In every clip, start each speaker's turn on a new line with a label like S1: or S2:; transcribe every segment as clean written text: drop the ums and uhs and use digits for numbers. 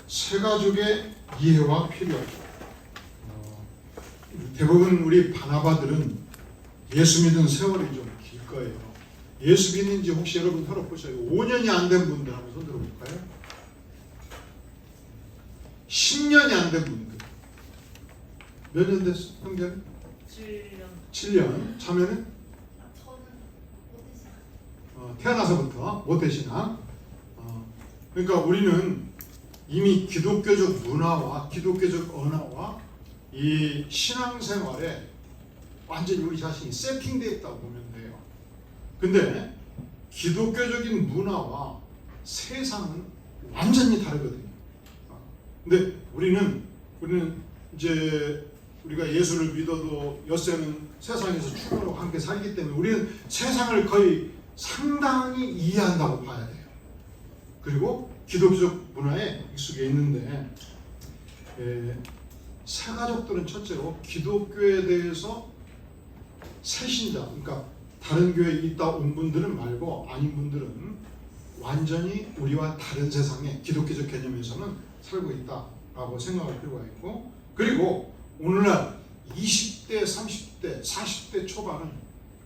S1: 세 가족의 이해와 필요하죠. 대부분 우리 바나바들은 예수 믿은 세월이 좀 길 거예요. 예수 믿는 지 혹시 여러분 혈압 보셔요. 5년이 안 된 분들 한번 손 들어볼까요? 10년이 안 된 분들. 몇 년 됐어? 형제는? 7년. 자매는? 태어나서부터 모태신앙. 그러니까 우리는 이미 기독교적 문화와 기독교적 언어와 이 신앙생활에 완전히 우리 자신이 세팅되어 있다고 보면 돼요. 근데 기독교적인 문화와 세상은 완전히 다르거든요. 근데 우리는 이제 우리가 예수를 믿어도 엿새는 세상에서 충분하고 함께 살기 때문에 우리는 세상을 거의 상당히 이해한다고 봐야 돼요. 그리고 기독교적 문화에 익숙해 있는데 새가족들은 첫째로 기독교에 대해서 새신자, 그러니까 다른 교회에 있다 온 분들은 말고 아닌 분들은 완전히 우리와 다른 세상에 기독교적 개념에서는 살고 있다라고 생각할 필요가 있고, 그리고 오늘날 20대, 30대, 40대 초반은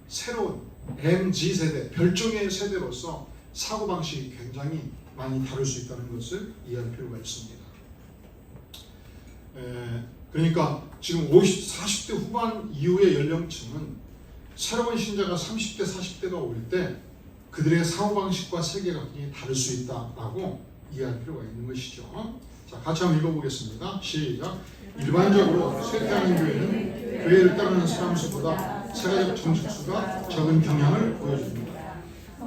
S1: 새로운 MZ세대, 별종의 세대로서 사고방식이 굉장히 많이 다를 수 있다는 것을 이해할 필요가 있습니다. 그러니까 지금 40대 후반 이후의 연령층은 새로운 신자가 30대, 40대가 올 때 그들의 사고방식과 세계가 굉장히 다를 수 있다라고 이해할 필요가 있는 것이죠. 자, 같이 한번 읽어보겠습니다. 시작. 일반적으로 쇠퇴하는 교회는 교회를 따르는 사람 수보다 세가족 정식수가 적은 경향을 보여줍니다.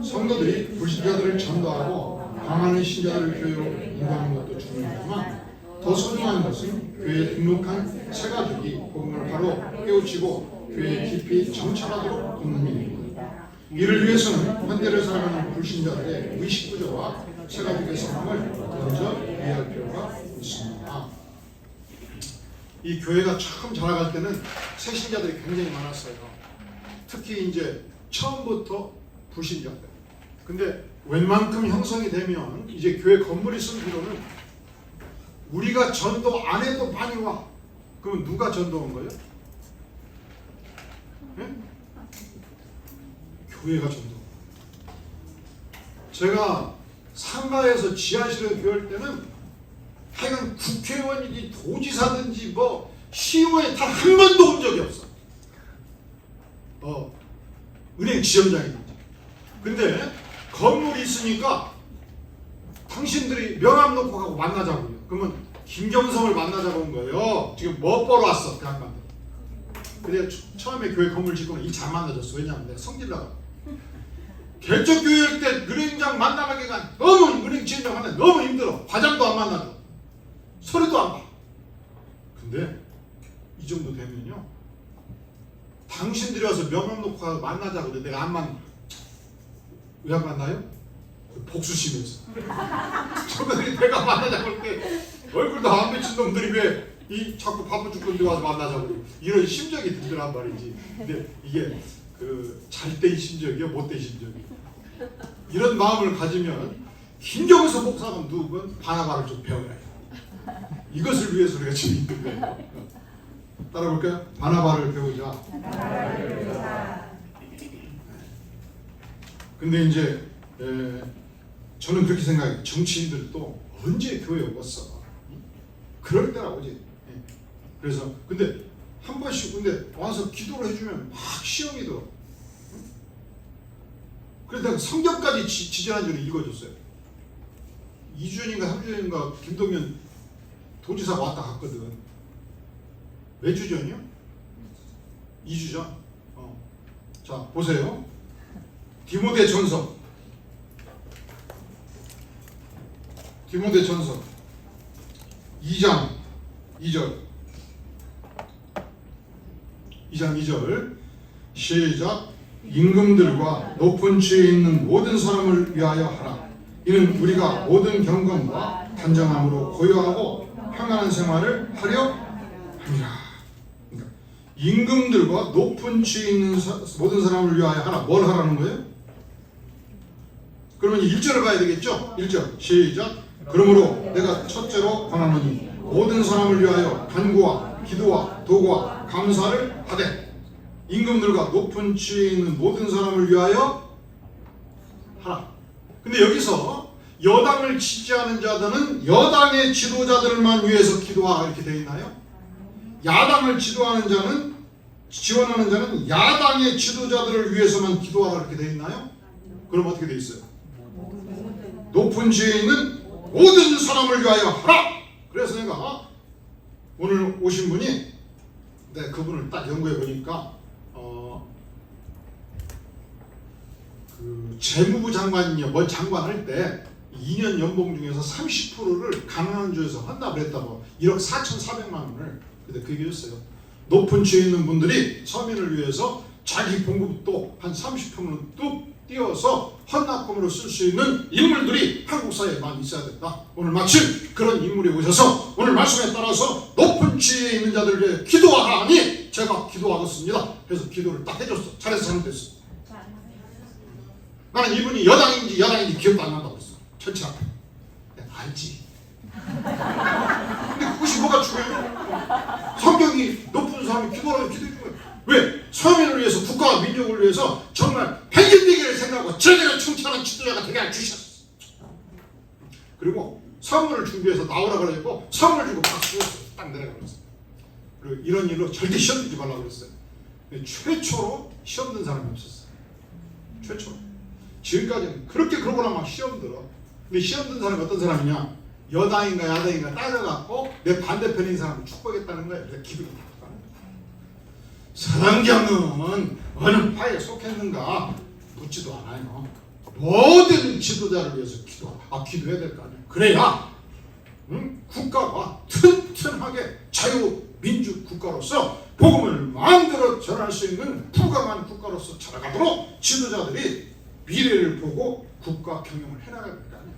S1: 성도들이 불신자들을 전도하고 강하는 신자들을 교회로 인도하는 것도 중요하지만 더 소중한 것은 교회에 등록한 세가족이 복음을 바로 깨우치고 교회에 깊이 정착하도록 돕는 일입니다. 이를 위해서는 현대를 살아가는 불신자들의 의식구조와 세가족의 상황을 먼저 이해할 필요가 있습니다. 이 교회가 처음 자라갈 때는 새신자들이 굉장히 많았어요. 특히 이제 처음부터 불신자들. 근데 웬만큼 형성이 되면 이제 교회 건물이 쓴 뒤로는 우리가 전도 안 해도 많이 와. 그러면 누가 전도한 거예요? 네? 교회가 전도. 제가 상가에서 지하실에 교회할 때는 하여간 국회의원이지 도지사든지 뭐 시의원에 단 한 번도 온 적이 없어. 은행 지점장이든지. 근데 건물이 있으니까 당신들이 명함 놓고 가고 만나자고요. 그러면 김경성을 만나자고 온 거예요. 지금 뭐 보러 왔어? 그 양반들. 근데 처음에 교회 건물 짓고는 이 잘 만나줬어. 왜냐하면 내가 성질나가. 개척교회일 때 은행장 만나기가 너무 은행 지점장 만나 너무 힘들어. 과장도 안 만나고 소리도 안 봐. 근데 이 정도 되면요, 당신들이 와서 명함 놓고 가서 만나자고 그래. 내가 안 만나. 왜 안 만나요? 복수심에서. 저들이 내가 만나자고 할 때 얼굴도 안 비친 놈들이 왜 이 자꾸 바쁜 죽건데 와서 만나자고 이런 심정이 들더란 말이지. 근데 이게 그 잘 때의 심정이요, 못 때의 심정이요. 이런 마음을 가지면 김경수 목사가 누군 바나바를 좀 배워야 해요. 이것을 위해서 우리가 지금 있는 거예요. 따라볼까요? 바나바를 배우자. 근데 이제 저는 그렇게 생각해요. 정치인들도 언제 교회 오겠어? 그럴 때라고 이제. 그래서 근데 한 번씩 근데 와서 기도를 해주면 막 시험이 들어. 그래서 성경까지 지지난주에 읽어줬어요. 2주 전인가 3주 전인가 김동연 도지사가 왔다 갔거든. 몇 주 전이요? 2주 전. 자, 보세요. 디모데 전서 2장 2절 시작. 임금들과 높은 지위에 있는 모든 사람을 위하여 하라. 이는 우리가 모든 경건과 단정함으로 고요하고 평안한 생활을 하려 함이라. 그러니까 임금들과 높은 지위에 있는 모든 사람을 위하여 하라. 뭘 하라는 거예요? 그러면 1절을 가야 되겠죠? 1절 시작. 그러므로 내가 첫째로 권하노니 모든 사람을 위하여 간구와 기도와 도구와 감사를 하되 임금들과 높은 지위에 있는 모든 사람을 위하여 하라. 근데 여기서 여당을 지지하는 자들은 여당의 지도자들만 위해서 기도하라 이렇게 되어 있나요? 야당을 지원하는 자는 야당의 지도자들을 위해서만 기도하라 이렇게 되어 있나요? 그럼 어떻게 되어 있어요? 높은 지위에 있는 모든 사람을 위하여 하라. 그래서 내가 오늘 오신 분이 그분을 딱 연구해 보니까 그 재무부 장관이요, 뭐 장관할 때 2년 연봉 중에서 30%를 가난한 주에서 한다고 그랬다고 1억 4,400만 원을. 근데 그 얘기 했어요. 높은 지위에 있는 분들이 서민을 위해서 자기 봉급도 한 30%는 뚝 띄어서 헌납금으로 쓸 수 있는 인물들이 한국 사회에 많이 있어야 된다. 오늘 마침 그런 인물이 오셔서 오늘 말씀에 따라서 높은 지위에 있는 자들을 위해 기도하라 하니 제가 기도하겠습니다. 그래서 기도를 딱 해줬어. 잘해서 잘못했어. 나는 이분이 여당인지 기억도 안 난다고 했어. 철치 앞에. 알지. 근데 그것이 뭐가 중요해요? 성경이 높은 사람이 기도하라고 기도해 주는 거예요. 왜? 서민을 위해서, 국가와 민족을 위해서 정말 백일되기를 생각하고 제대로 충실하는 지도자가 되게 해주셨어. 그리고 선물을 준비해서 나오라 그랬고 선물 주고 박수 줬어. 딱 내려가 그랬어. 그리고 이런 일로 절대 시험 들지 말라고 그랬어요. 최초로 시험 든 사람이 없었어요. 최초로. 지금까지는 그렇게 그러고나 막 시험 들어. 근데 시험 든 사람이 어떤 사람이냐? 여당인가 야당인가 따져갖고 내 반대편인 사람을 축복했다는 거예요. 그래서 기분이 나쁘다는 거예요. 성경은 어느 파에 속했는가 묻지도 않아요. 모든 지도자를 위해서 기도해야 될 거 아니에요. 그래야 국가가 튼튼하게 자유민주 국가로서 복음을 마음대로 전할 수 있는 부강한 국가로서 자라가도록 지도자들이 미래를 보고 국가 경영을 해나가야 될 거 아니에요.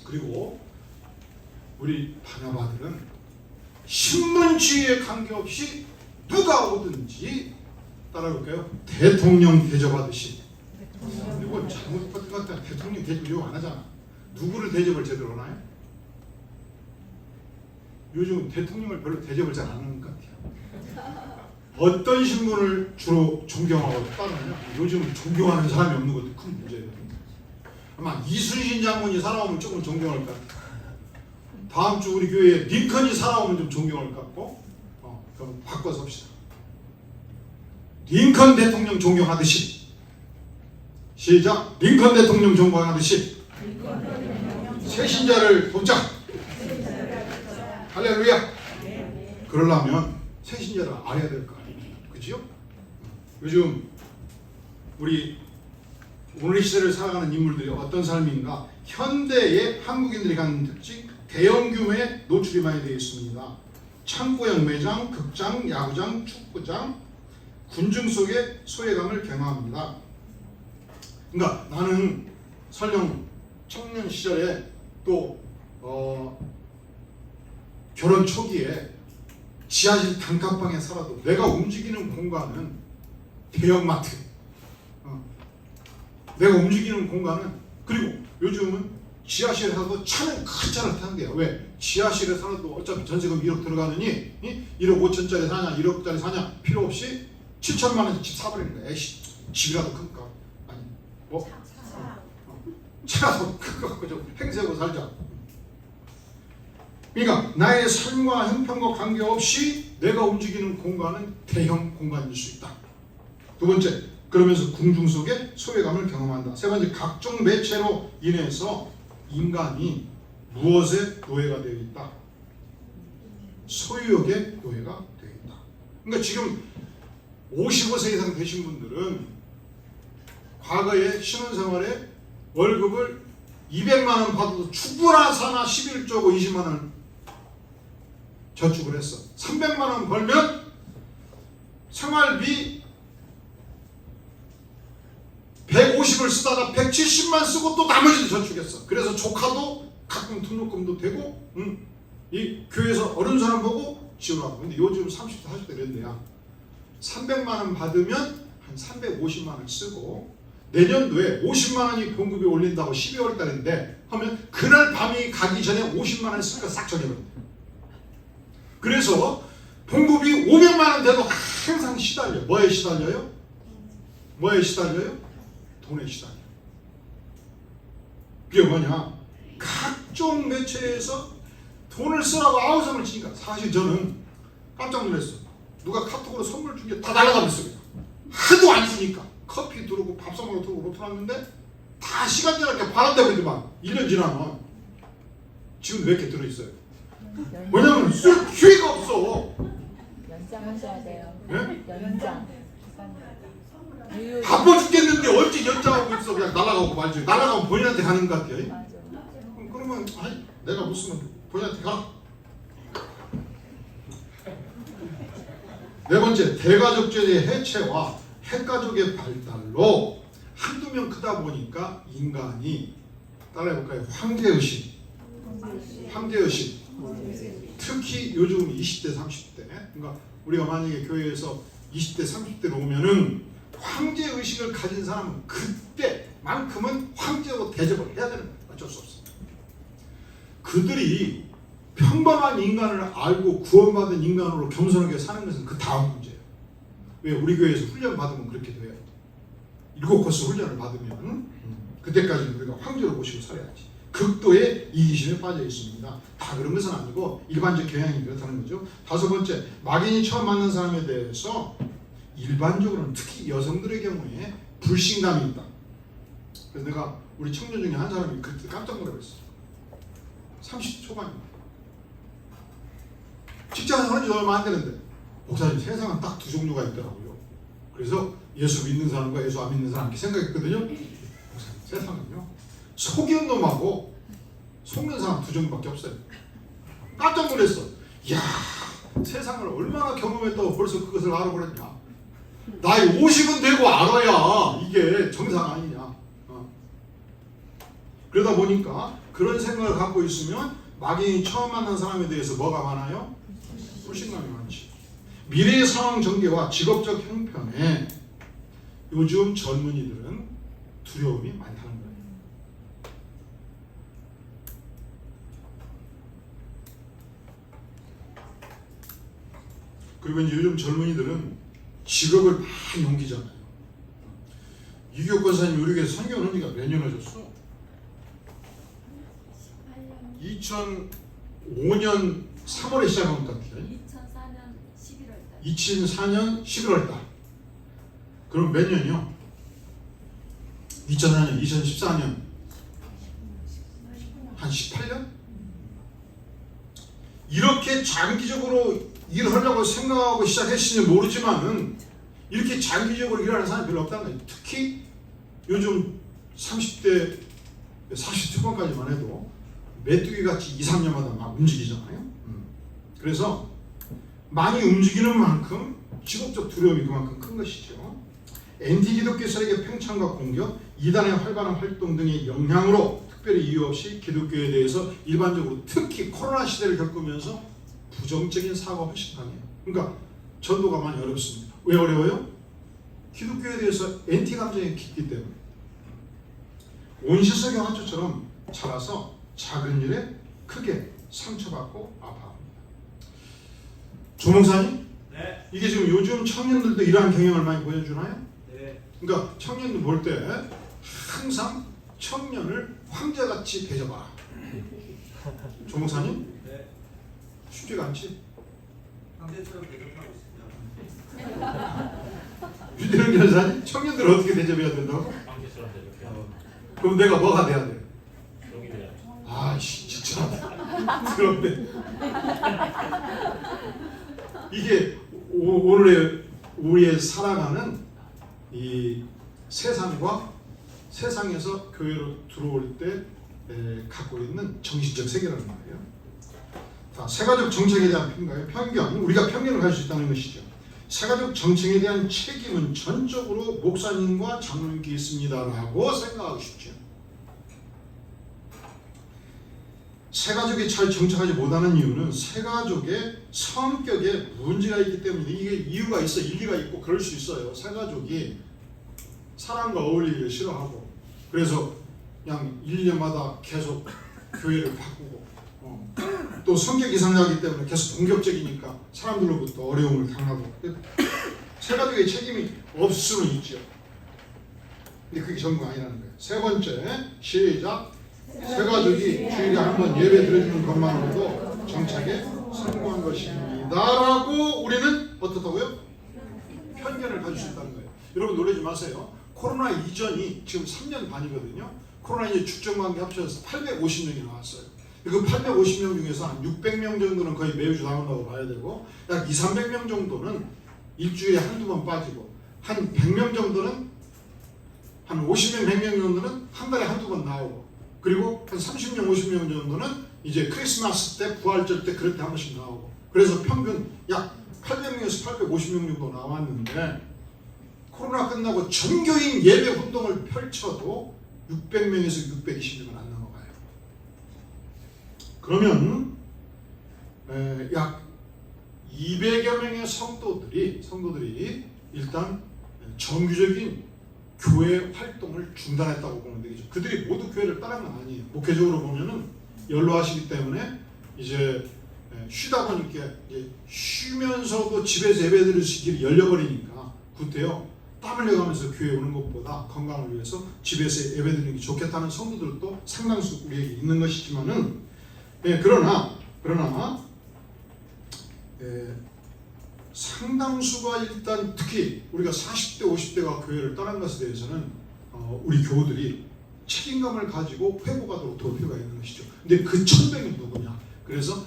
S1: 그리고 우리 반야바들은 신문지에 관계없이 누가 오든지 따라볼까요? 대통령 대접하듯이. 이거 잘못 받은 것 같아. 대통령 대접 이거 안 하잖아. 누구를 대접을 제대로 하나요? 요즘 대통령을 별로 대접을 잘 안 하는 것 같아요. 어떤 신분을 주로 존경하고 따르냐? 요즘은 존경하는 사람이 없는 것도 큰 문제예요. 아마 이순신 장군이 살아오면 조금 존경할 것 같아요. 다음 주 우리 교회에 링컨이 살아오면 좀 존경할 것 같고, 그럼 바꿔서 합시다. 링컨 대통령 존경하듯이, 시작. 링컨 대통령 존경하듯이 새신자를 돕자. 할렐루야. 그러려면 새신자를 알아야 될 거 아니에요. 그죠? 요즘 우리 오늘 시대를 살아가는 인물들이 어떤 삶인가? 현대의 한국인들이 갖는 특징, 대형 규모의 노출이 많이 되어 있습니다. 창고형 매장, 극장, 야구장, 축구장, 군중 속의 소외감을 경험합니다. 그러니까 나는 설령 청년 시절에 또 결혼 초기에 지하실 단칸방에 살아도 내가 움직이는 공간은 대형마트, 내가 움직이는 공간은, 그리고 요즘은 지하실에 살아도 차는 큰 차를 타는데요. 왜? 지하실에 살아도 어차피 전세금 1억 들어가느니 1억 5천짜리 사냐 1억짜리 사냐 필요 없이 7천만 원짜리 집 사버리는 거야. 에이씨, 집이라도 큰가? 아니 뭐? 차라도 큰 거 갖고 좀 행세하고 살자. 그러니까 나의 삶과 형편과 관계없이 내가 움직이는 공간은 대형 공간일 수 있다. 두 번째, 그러면서 궁중 속에 소외감을 경험한다. 세 번째, 각종 매체로 인해서 인간이 무엇에 노예가 되어 있다? 소유욕의 노예가 되어 있다. 그러니까 지금 55세 이상 되신 분들은 과거에 신혼생활에 월급을 200만 원 받아도 죽으나 사나 11조고 20만 원 저축을 했어. 300만 원 벌면 생활비 150을 쓰다가 170만 쓰고 또 나머지도 저축했어. 그래서 조카도 가끔 등록금도 되고, 이 교회에서 어른 사람 보고 지원하고. 근데 요즘 30대 40대 이런데야 300만 원 받으면 한 350만 원 쓰고 내년도에 50만 원이 봉급이 올린다고 12월 달인데 하면 그날 밤이 가기 전에 50만 원 쓰니까 싹 정해버린다. 그래서 봉급이 500만 원 돼도 항상 시달려. 뭐에 시달려요? 뭐에 시달려요? 돈에 시달려. 그게 뭐냐? 각종 매체에서 돈을 쓰라고 아우성을 치니까 사실 저는 깜짝 놀랐어. 누가 카톡으로 선물 준 게 다 날아가버렸어. 하도 안 쓰니까 커피 들어오고 밥상으로 들어오고 로또 났는데 다 시간 지나게 바람대버리더만 1년 지나면 지금 몇 개 들어있어요. 왜냐면 쓸 기회가 없어.
S2: 연장하셔야 돼요.
S1: 네?
S2: 연장.
S1: 바빠 죽겠는데 어찌 연장하고 있어. 그냥 날아가고 말지. 날아가면 본인한테 가는 것 같아요.
S2: 맞아.
S1: 그러면 아이, 내가 못 쓰면 본인한테 가. 네 번째, 대가족제의 해체와 핵가족의 발달로 한두 명 크다 보니까 인간이 따라해볼까요? 황제의식. 황제의식. 특히 요즘 20대, 30대. 그러니까 우리가 만약에 교회에서 20대, 30대로 오면은 황제의식을 가진 사람은 그때만큼은 황제로 대접을 해야 되는 거예요. 어쩔 수 없습니다. 그들이 평범한 인간을 알고 구원받은 인간으로 겸손하게 사는 것은 그 다음 문제예요. 왜? 우리 교회에서 훈련 받으면 그렇게 돼요. 7코스 훈련을 받으면 그때까지는 우리가 황제로 모시고 살아야지. 극도의 이기심에 빠져 있습니다. 다 그런 것은 아니고 일반적 경향이 그렇다는 거죠. 다섯 번째, 막연히 처음 만난 사람에 대해서 일반적으로는 특히 여성들의 경우에 불신감이 있다. 그래서 내가 우리 청년 중에 한 사람이 그때 깜짝 놀랐어. 30대 초반입니다. 직장을 하는 지 얼마 안 되는데 목사님, 세상은 딱 두 종류가 있더라고요. 그래서 예수 믿는 사람과 예수 안 믿는 사람 이렇게 생각했거든요. 목사님, 세상은요 속이는 놈하고 속는 사람 두 종류밖에 없어요. 깜짝 놀랐어. 이야, 세상을 얼마나 경험했다고 벌써 그것을 알아버렸냐. 나이 50은 되고 알아야 이게 정상 아니냐. 그러다 보니까 그런 생각을 갖고 있으면 막연히 처음 만난 사람에 대해서 뭐가 많아요? 불신감이 많지. 미래의 상황 전개와 직업적 형편에 요즘 젊은이들은 두려움이 많다는 거예요. 그리고 이제 요즘 젊은이들은 직업을 많이 옮기잖아요. 유교 권사님 우리 교회 선교는 우리가 몇 년 하셨어? 2005년 3월에 시작한 것 같아요. 2004년 11월 달. 그럼 몇 년이요? 2004년, 2014년 한 18년? 이렇게 장기적으로 일하려고 생각하고 시작했을지 모르지만은 이렇게 장기적으로 일하는 사람이 별로 없다는 거예요. 특히 요즘 30대, 40대 초반까지만 해도 메뚜기 같이 2, 3년마다 막 움직이잖아요. 그래서 많이 움직이는 만큼 직업적 두려움이 그만큼 큰 것이죠. 엔티기독교 세력의 팽창과 공격, 이단의 활발한 활동 등의 영향으로 특별히 이유 없이 기독교에 대해서 일반적으로 특히 코로나 시대를 겪으면서 부정적인 사고가 훨씬 강해요. 그러니까 전도가 많이 어렵습니다. 왜 어려워요? 기독교에 대해서 엔티 감정이 깊기 때문에. 온실속 영화처럼 자라서 작은 일에 크게 상처받고 아파합니다. 조목사님,
S3: 네.
S1: 이게 지금 요즘 청년들도 이러한 경향을 많이 보여주나요?
S3: 네.
S1: 그러니까 청년들 볼 때 항상 청년을 황제같이 대접하라. 조목사님,
S3: 네.
S1: 쉽지가 않지.
S3: 황제처럼 대접하고 있습니다.
S1: 유대인 변호사님, 청년들을 어떻게 대접해야 된다고?
S4: 황제처럼 대접해요.
S1: 그럼 내가 뭐가 돼야 돼?
S4: 여기 돼요.
S1: 아이씨, 진짜 그런데 이게 오늘의 우리의 살아가는 이 세상과 세상에서 교회로 들어올 때 갖고 있는 정신적 세계라는 말이에요. 자, 세가족 정책에 대한 편견, 우리가 편견을 가질 수 있다는 것이죠. 세가족 정책에 대한 책임은 전적으로 목사님과 장로님께 있습니다라고 생각하고 싶죠. 세가족이 잘 정착하지 못하는 이유는 세가족의 성격에 문제가 있기 때문에. 이게 이유가 있어, 일리가 있고 그럴 수 있어요. 세가족이 사람과 어울리기를 싫어하고 그래서 그냥 1년마다 계속 교회를 바꾸고 또 성격 이상하기 때문에 계속 공격적이니까 사람들로부터 어려움을 당하고 세 가족의 책임이 없을 수는 있죠. 근데 그게 전부가 아니라는 거예요. 세 번째 시작. 세 가족이 주일에 한 번 예배 드려주는 것만으로도 정착에 성공한 것입니다 라고 우리는 어떻다고요? 편견을 가질 수 있다는 거예요. 여러분 놀라지 마세요. 코로나 이전이 지금 3년 반이거든요. 코로나 이제 축적관계 합쳐서 850명이 나왔어요. 그 850명 중에서 한 600명 정도는 거의 매주 나온다고 봐야 되고 약 200~300명 정도는 일주일에 한두 번 빠지고 한 100명 정도는 한 50명, 100명 정도는 한 달에 한두 번 나오고 그리고 한 30명, 50명 정도는 이제 크리스마스 때, 부활절 때 그럴 때 한 번씩 나오고 그래서 평균 약 800명에서 850명 정도 나왔는데 코로나 끝나고 전교인 예배 활동을 펼쳐도 600명에서 620명은 안 넘어가요. 그러면 약 200여 명의 성도들이 일단 정규적인 교회 활동을 중단했다고 보면 되겠죠. 그들이 모두 교회를 떠난 건 아니에요. 목회적으로 보면은 연로하시기 때문에 이제 쉬다 보니까 이제 쉬면서도 집에서 예배 드릴 수 있기를 열려버리니까 그때요 땀 흘려가면서 교회 오는 것보다 건강을 위해서 집에서 예배 드리는 게 좋겠다는 성도들도 상당수 우리에게 있는 것이지만은 그러나 상당수가 일단 특히 우리가 40대 50대가 교회를 떠난 것에 대해서는 우리 교우들이 책임감을 가지고 회복하도록 도울 필요가 있는 것이죠. 근데 그 천명이 누구냐? 그래서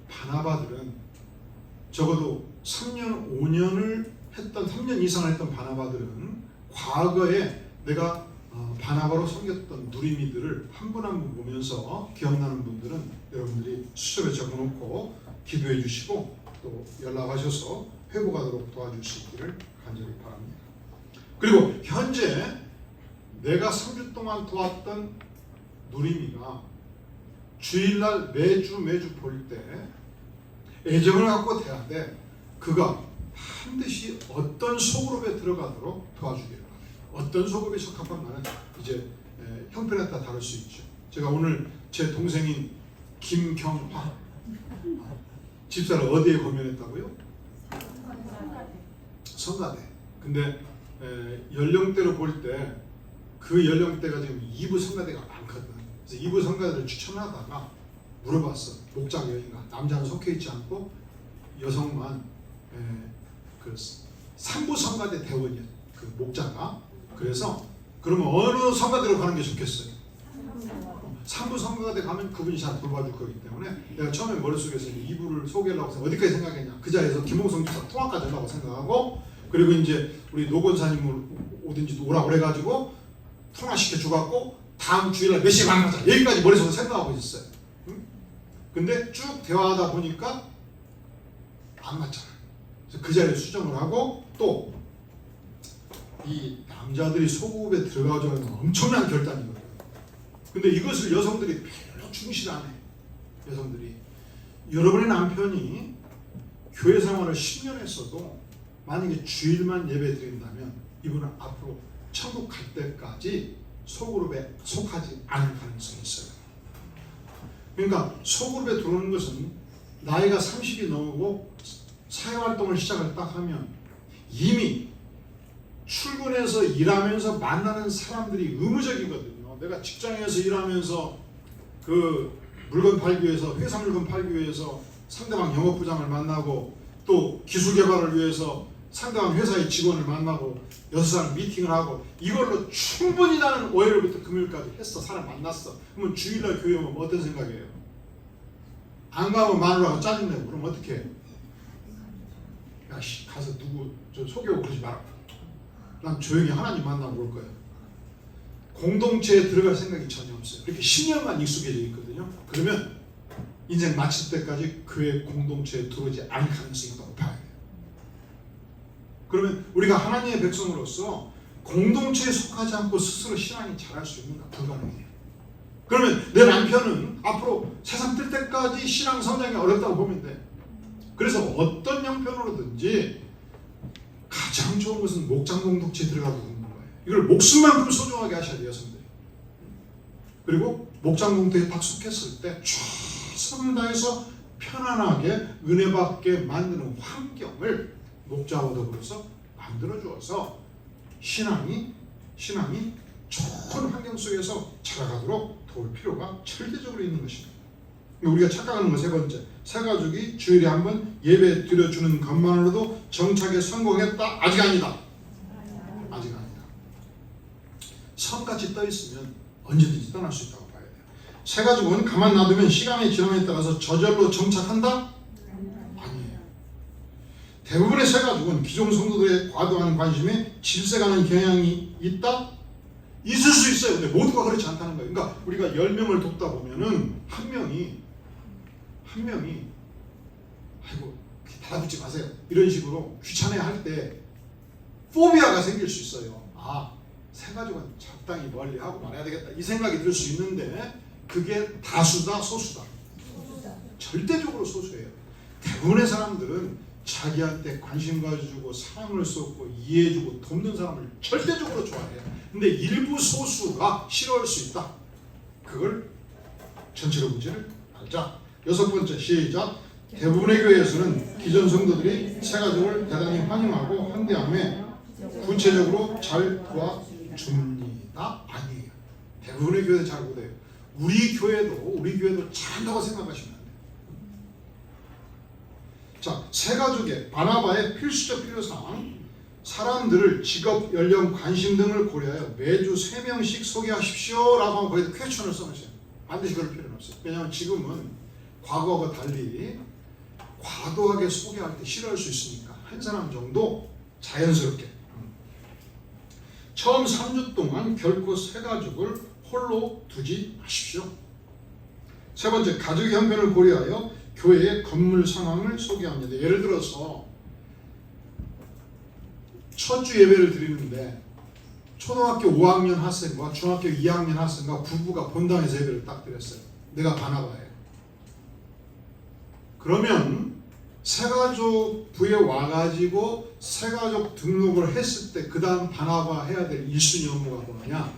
S1: 바나바들은 적어도 3년 5년을 했던 3년 이상을 했던 바나바들은 과거에 내가 바나바로 섬겼던 누리미들을 한 분 한 분 보면서 기억나는 분들은 여러분들이 수첩에 적어놓고 기도해 주시고 또 연락하셔서 회복하도록 도와줄 수 있기를 간절히 바랍니다. 그리고 현재 내가 3주 동안 도왔던 누리미가 주일날 매주 볼 때 애정을 갖고 대하되 그가 반드시 어떤 소그룹에 들어가도록 도와주기를 바랍니다. 어떤 소그룹에 적합한 말은 이제 형편에 따라 다를 수 있죠. 제가 오늘 제 동생인 김경화 집사를 어디에 고면했다고요? 성가대. 근데 연령대로 볼 때 그 연령대가 지금 2부 성가대가 많거든. 그래서 2부 성가대를 추천하다가 물어봤어. 목장 여인가 남자는 속해 있지 않고 여성만 그 3부 성가대 대원이야. 그 목자가. 그래서 그러면 어느 성가대로 가는 게 좋겠어요? 3부 성가대 가면 그분이 잘 돌봐줄 거기 때문에 내가 처음에 머릿속에서 2부를 소개하려고 해서 어디까지 생각했냐. 그 자리에서 김홍성 집사 통화까지 하려고 생각하고 그리고 이제 우리 노건사님을 오든지 오라고 그래가지고 통화시켜 주갖고 다음 주일날 몇 시에 만나자 여기까지 머릿속에 생각하고 있었어요. 응? 근데 쭉 대화하다 보니까 안 맞잖아. 그래서 그 자리에 수정을 하고 또 이 남자들이 소그룹에 들어가자는 엄청난 결단이거든요. 근데 이것을 여성들이 별로 중시 안 해. 여성들이 여러분의 남편이 교회 생활을 10년 했어도 만약에 주일만 예배 드린다면 이분은 앞으로 천국 갈 때까지 소그룹에 속하지 않을 가능성이 있어요. 그러니까 소그룹에 들어오는 것은 나이가 30이 넘고 사회활동을 시작을 딱 하면 이미 출근해서 일하면서 만나는 사람들이 의무적이거든요. 내가 직장에서 일하면서 그 물건 팔기 위해서 회사 물건 팔기 위해서 상대방 영업부장을 만나고 또 기술 개발을 위해서 상대방 회사의 직원을 만나고 6사람 미팅을 하고 이걸로 충분히 나는 월요일부터 금요일까지 했어. 사람 만났어. 그러면 주일날 교회 오면 어떤 생각이에요? 안 가면 마누라가 짜증내고 그럼 어떻게 해? 야씨 가서 누구 저 속이고 그러지 마라. 난 조용히 하나님 만나고 올 거예요. 공동체에 들어갈 생각이 전혀 없어요. 이렇게 10년만 익숙해져 있거든요. 그러면 인생 마칠 때까지 교회 공동체에 들어오지 않을 가능성이 높아요. 그러면 우리가 하나님의 백성으로서 공동체에 속하지 않고 스스로 신앙이 자랄 수 있는가? 불가능해요. 그러면 내 남편은 앞으로 세상 뜰 때까지 신앙 성장이 어렵다고 보면 돼. 그래서 어떤 형편으로든지 가장 좋은 것은 목장 공동체에 들어가고 있는 거예요. 이걸 목숨만큼 소중하게 하셔야 돼요, 여성들이. 그리고 목장 공동체에 딱 속했을 때 최선을 다해서 편안하게 은혜 받게 만드는 환경을 목자와 더불어서 만들어 주어서 신앙이 좋은 환경 속에서 자라가도록 도울 필요가 절대적으로 있는 것입니다. 우리가 착각하는 것 세 번째, 새 가족이 주일에 한 번 예배 드려주는 것만으로도 정착에 성공했다? 아직 아니다. 아직 아니다. 섬같이 떠 있으면 언제든지 떠날 수 있다고 봐야 돼요. 새 가족은 가만 놔두면 시간의 지남에 따라서 저절로 정착한다? 아니에요. 대부분의 새 가족은 기존 성도들의 과도한 관심에 질색하는 경향이 있다? 있을 수 있어요. 근데 모두가 그렇지 않다는 거예요. 그러니까 우리가 10명을 돕다 보면은 한 명이 아이고 달아붙지 마세요. 이런 식으로 귀찮아야 할 때 포비아가 생길 수 있어요. 아, 새 가족은 적당히 멀리하고 말아야 되겠다. 이 생각이 들 수 있는데 그게 다수다, 소수다? 절대적으로 소수예요. 대부분의 사람들은 자기한테 관심 가져주고 사랑을 쏟고 이해해주고 돕는 사람을 절대적으로 좋아해요. 근데 일부 소수가 싫어할 수 있다. 그걸 전체로 문제를 알자. 6번째, 시작. 대부분의 교회에서는 기존 성도들이 새 가족을 대단히 환영하고 환대하며 구체적으로 잘 도와줍니다. 아니에요. 대부분의 교회는 잘 못해요. 우리 교회도 잘한다고 생각하시면 안 돼요. 자, 새 가족의 바나바의 필수적 필요사항, 사람들을 직업, 연령, 관심 등을 고려하여 매주 3명씩 소개하십시오 라고 하면 거기다 퀘스천을 써놓으세요. 반드시 그럴 필요는 없어요. 왜냐하면 지금은 과거와 달리 과도하게 소개할 때 싫어할 수 있으니까 한 사람 정도 자연스럽게. 처음 3주 동안 결코 새 가족을 홀로 두지 마십시오. 세 번째, 가족의 형편을 고려하여 교회의 건물 상황을 소개합니다. 예를 들어서 첫 주 예배를 드리는데 초등학교 5학년 학생과 중학교 2학년 학생과 부부가 본당에서 예배를 딱 드렸어요. 내가 바나바예요. 그러면 새가족부에 와가지고 새가족 등록을 했을 때 그 다음 바나바 해야 될 1순위 업무가 뭐냐?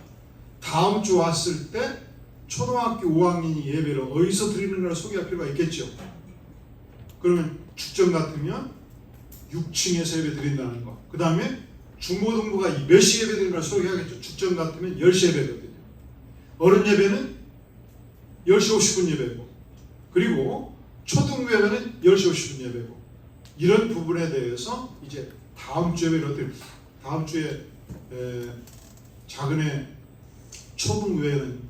S1: 다음 주 왔을 때 초등학교 5학년이 예배를 어디서 드리는가를 소개할 필요가 있겠죠. 그러면 축전 같으면 6층에서 예배 드린다는 거. 그 다음에 중고등부가 몇 시 예배 드리는가를 소개하겠죠. 축전 같으면 10시 예배거든요. 어른 예배는 10시 50분 예배고, 그리고 초등부 예배는 10시 50분 예배고, 이런 부분에 대해서 이제 다음 주 예배를 어떻게, 다음 주에 작은 애 초등부 예배는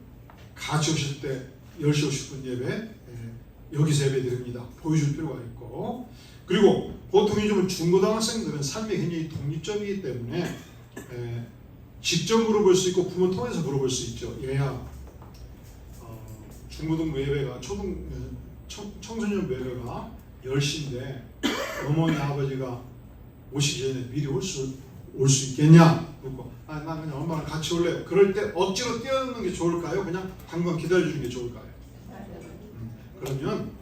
S1: 같이 오실 때 10시 50분 예배, 여기서 예배 드립니다. 보여줄 필요가 있고, 그리고 보통 요즘은 중고등학생들은 삶이 굉장히 독립적이기 때문에 직접 물어볼 수 있고 부모 통해서 물어볼 수 있죠. 얘야, 중고등부 예배가 청소년 예배가 10시인데 어머니 아버지가 오시기 전에 미리 올 수 있겠냐? 그리고 나 그냥 엄마랑 같이 올래요. 그럴 때 억지로 뛰어드는 게 좋을까요? 그냥 당분 기다려주는 게 좋을까요? 그러면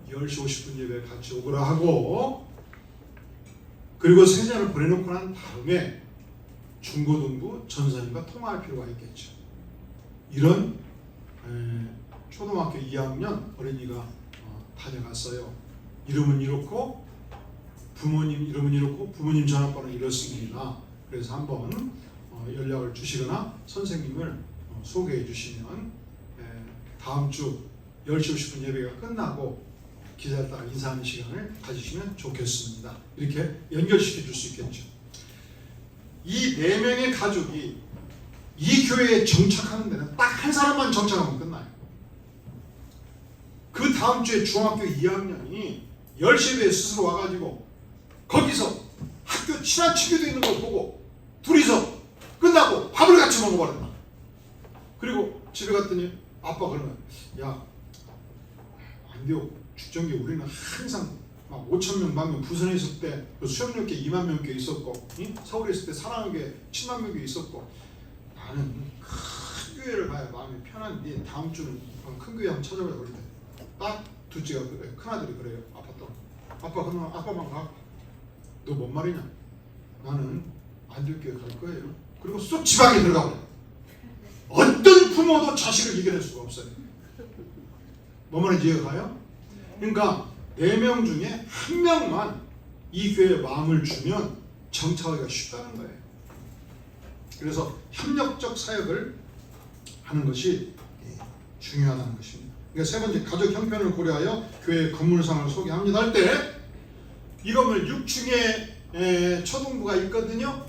S1: 10시 50분 예배에 같이 오거라 하고, 그리고 세자를 보내놓고 난 다음에 중고등부 전사님과 통화할 필요가 있겠죠. 이런 초등학교 2학년 어린이가 다녀갔어요. 이름은 이렇고 부모님 이름은 이렇고 부모님 전화번호는 이렇습니다. 그래서 한번 연락을 주시거나 선생님을 소개해 주시면 다음 주 10시 50분 예배가 끝나고 기다렸다가 인사하는 시간을 가지시면 좋겠습니다. 이렇게 연결시켜 줄 수 있겠죠. 이 4명의 가족이 이 교회에 정착하는 데는 딱 한 사람만 정착하면 끝나요. 그 다음 주에 중학교 2학년이 10시 예배에 스스로 와가지고 거기서 학교 친한 친구도 있는 걸 보고 둘이서 끝나고 밥을 같이 먹어버렸다. 그리고 집에 갔더니 아빠 그러면, 야, 안 돼요. 축전기 우리는 항상 막 5,000명, 10,000명 부산에 있을 때 수영역에 2만 명께 있었고, 서울에 있을 때 사랑하게 7만 명께 있었고, 나는 큰 교회를 가야 마음이 편한데 다음 주는 큰 교회 한번 찾아보자. 그럴 때 딱 둘째가 그래, 큰아들이 그래요. 아빠 그러면 아빠만 가. 너 뭔 말이냐? 나는 안들교회 갈 거예요. 그리고 쏙 지방에 들어가 버려요. 어떤 부모도 자식을 이겨낼 수가 없어요. 뭐 말인지 이해가 가요? 그러니까 4명 중에 1명만 이 교회에 마음을 주면 정착하기가 쉽다는 거예요. 그래서 협력적 사역을 하는 것이 중요하다는 것입니다. 그러니까 세 번째, 가족 형편을 고려하여 교회 건물상을 소개합니다 할 때 이 건물 6층에 초등부가 있거든요.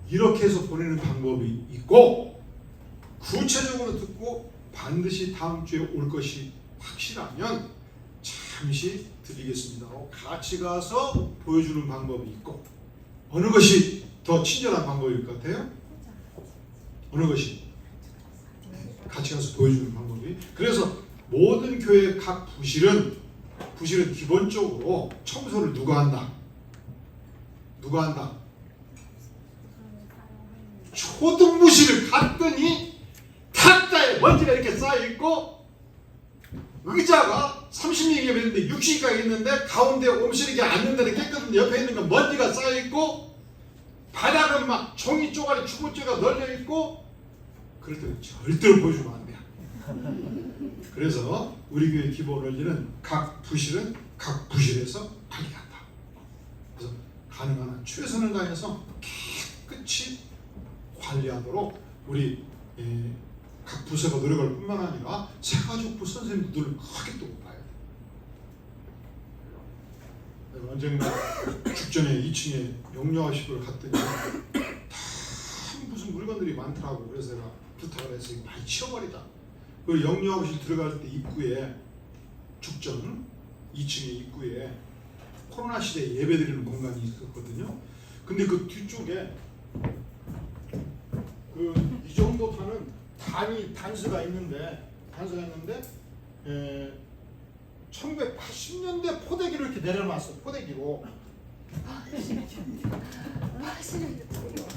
S1: 이렇게 해서 보내는 방법이 있고, 구체적으로 듣고 반드시 다음 주에 올 것이 확실하면 잠시 드리겠습니다 하고 같이 가서 보여주는 방법이 있고, 어느 것이 더 친절한 방법일 것 같아요? 어느 것이? 같이 가서 보여주는 방법이. 그래서 모든 교회 각 부실은 기본적으로 청소를 누가 한다? 누가 한다? 초등부실을 갔더니 탁자에 먼지가 이렇게 쌓여있고 의자가 30명이 있는데 60가가 있는데 가운데 옴실이게 앉는 데는 깨끗한데 옆에 있는 건 먼지가 쌓여있고 바닥은 막 종이 쪼가리 주걱조가 널려있고 그럴 때는 절대로 보여주면 안 돼요. 그래서 우리 교회 기본 원리는 각 부실은 각 부실에서 관리한다. 그래서 가능한 한 최선을 다해서 깨끗이 관리하도록 우리 각 부서가 노력할 뿐만 아니라 새가족부 선생님들을 크게 또 봐요. 내가 언젠가 죽전에 2층에 영유아실을 갔더니 다 무슨 물건들이 많더라고. 그래서 내가 부탁을 해서 많이 치워버리자. 그 영유아실 들어갈 때 입구에 죽전 2층의 입구에 코로나 시대에 예배드리는 공간이 있었거든요. 근데 그 뒤쪽에 이 정도 타는 단수가 있는데 1980년대 포대기로 이렇게 내려놨어. 포대기로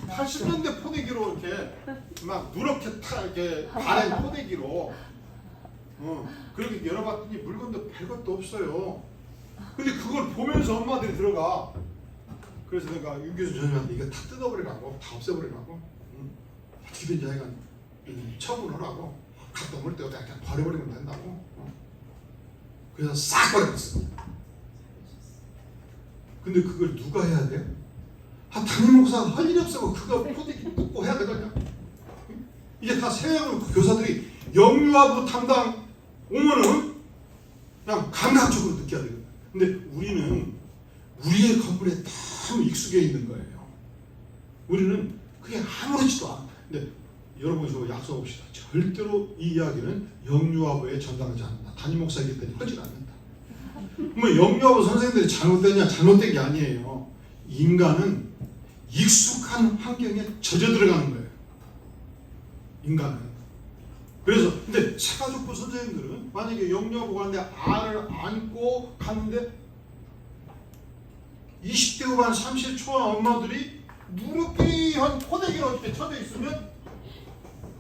S1: 80년대 포대기로 이렇게 막 누렇게 이렇게 바랜 포대기로 그렇게 열어봤더니 물건도 별것도 없어요. 근데 그걸 보면서 엄마들이 들어가. 그래서 내가 윤교수 전님한테 이거 다 뜯어버리라고, 다 없애버리라고, 어떻게든지 하여간 처분하라고, 갖다 놓을 때 어떻게 그냥 버려버리면 된다고. 그래서 싹 버렸어. 근데 그걸 누가 해야 돼? 담임 목사가 할 일이 없어. 그거 포대기 뜯고 해야 되거든요. 이제 다 세양을 교사들이 영유아부 담당 오면은 그냥 감각적으로 느껴야 되거든요. 근데 우리는 우리의 건물에 너무 익숙해 있는 거예요. 우리는 그게 아무렇지도 않아. 근데 여러분 저 약속합시다. 절대로 이 이야기는 영유아부에 전달하지 않는다. 담임 목사이기 때문에 하지 않는다. 뭐 영유아부 선생님들이 잘못됐냐? 잘못된 게 아니에요. 인간은 익숙한 환경에 젖어 들어가는 거예요. 인간은. 그래서 근데 새가족부 선생님들은 만약에 영유아부 가는데 알을 안고 갔는데 20대 후반 30대 초반 엄마들이 무릎이한 포대기로 이렇게 쳐져 있으면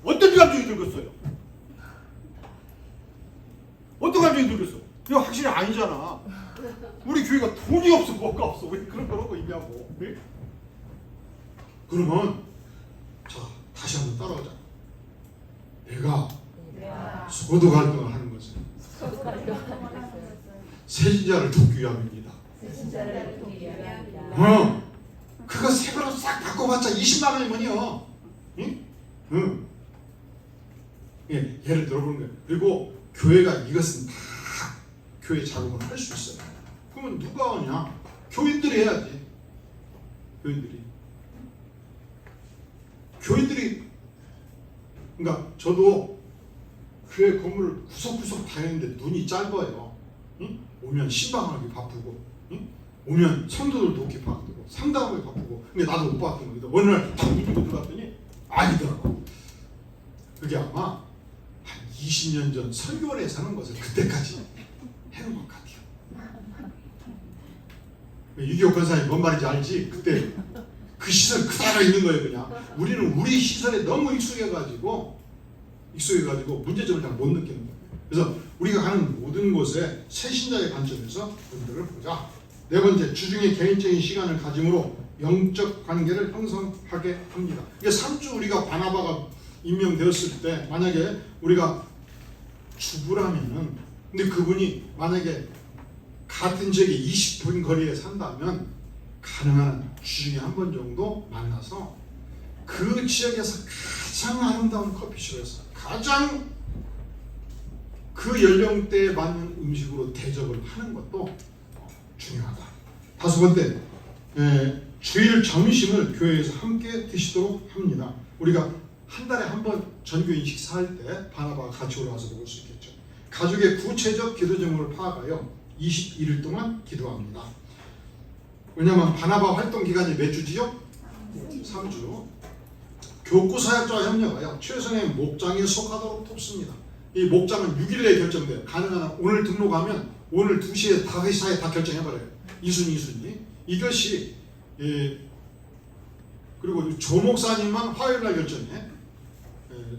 S1: 어떤 감정이 들겠어요? 어떤 감정이 들겠어? 이거 확실히 아니잖아. 우리 교회가 돈이 없어 뭐가 없어. 왜 그런 걸 하고 있냐고. 네? 그러면 자 다시 한번 따라오자. 내가 소도 갈등을 하는 것은 세진자를 돕기 위함입니다. 그거 새거로 싹 바꿔봤자 20만 원이 뭐냐? 응? 예, 예를 들어보는 거예요. 그리고 교회가 이것은 다 교회 자금으로 할 수 있어요. 그러면 누가 하냐? 교인들이 해야지. 교인들이 그러니까 저도 교회 건물을 구석구석 다니는데 눈이 짧아요. 응? 오면 신방하기 바쁘고, 응? 오면 성도들 돕기 바쁘고, 상담하기 바쁘고. 근데 나도 못 봤던 겁니다. 어느 날 딱 믿고 들어갔더니 아니더라고. 그게 아마 한 20년 전 설교원에 사는 것을 그때까지 해놓은 것 같아요. 유기옥 권사님 뭔 말인지 알지? 그때 그 시설 그대로 있는 거예요. 그냥 우리는 우리 시설에 너무 익숙해가지고 문제점을 잘 못 느끼는 거예요. 그래서 우리가 가는 모든 곳에 새신자의 관점에서 분들을 보자. 네 번째, 주중에 개인적인 시간을 가짐으로 영적 관계를 형성하게 합니다. 이게 3주 우리가 바나바가 임명되었을 때 만약에 우리가 주부라면은, 근데 그분이 만약에 같은 지역에 20분 거리에 산다면 가능한 한 주중에 한 번 정도 만나서 그 지역에서 가장 아름다운 커피숍에서 가장 그 연령대에 맞는 음식으로 대접을 하는 것도 중요하다. 다섯 번째, 주일 점심을 교회에서 함께 드시도록 합니다. 우리가 한 달에 한 번 전교인 식사할 때 바나바가 같이 올라와서 먹을 수 있겠죠. 가족의 구체적 기도 제목을 파악하여 21일 동안 기도합니다. 왜냐하면 바나바 활동 기간이 몇 주지요? 3주. 교구 사역자와 협력하여 최선의 목장에 속하도록 돕습니다. 이 목장은 6일 내에 결정돼요. 가능한 한 오늘 등록하면 오늘 2시에 5시 사이에 다 결정해버려요. 2순위. 이것이 그리고 조목사님만 화요일날 결정해.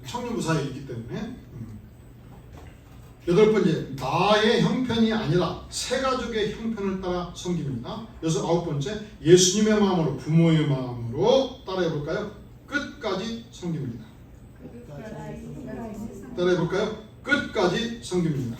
S1: 청년부 사역이 있기 때문에. 여덟 번째, 나의 형편이 아니라 새 가족의 형편을 따라 섬깁니다. 아홉 번째, 예수님의 마음으로, 부모의 마음으로 따라해볼까요? 끝까지 섬깁니다. 따라해볼까요? 끝까지 섬깁니다.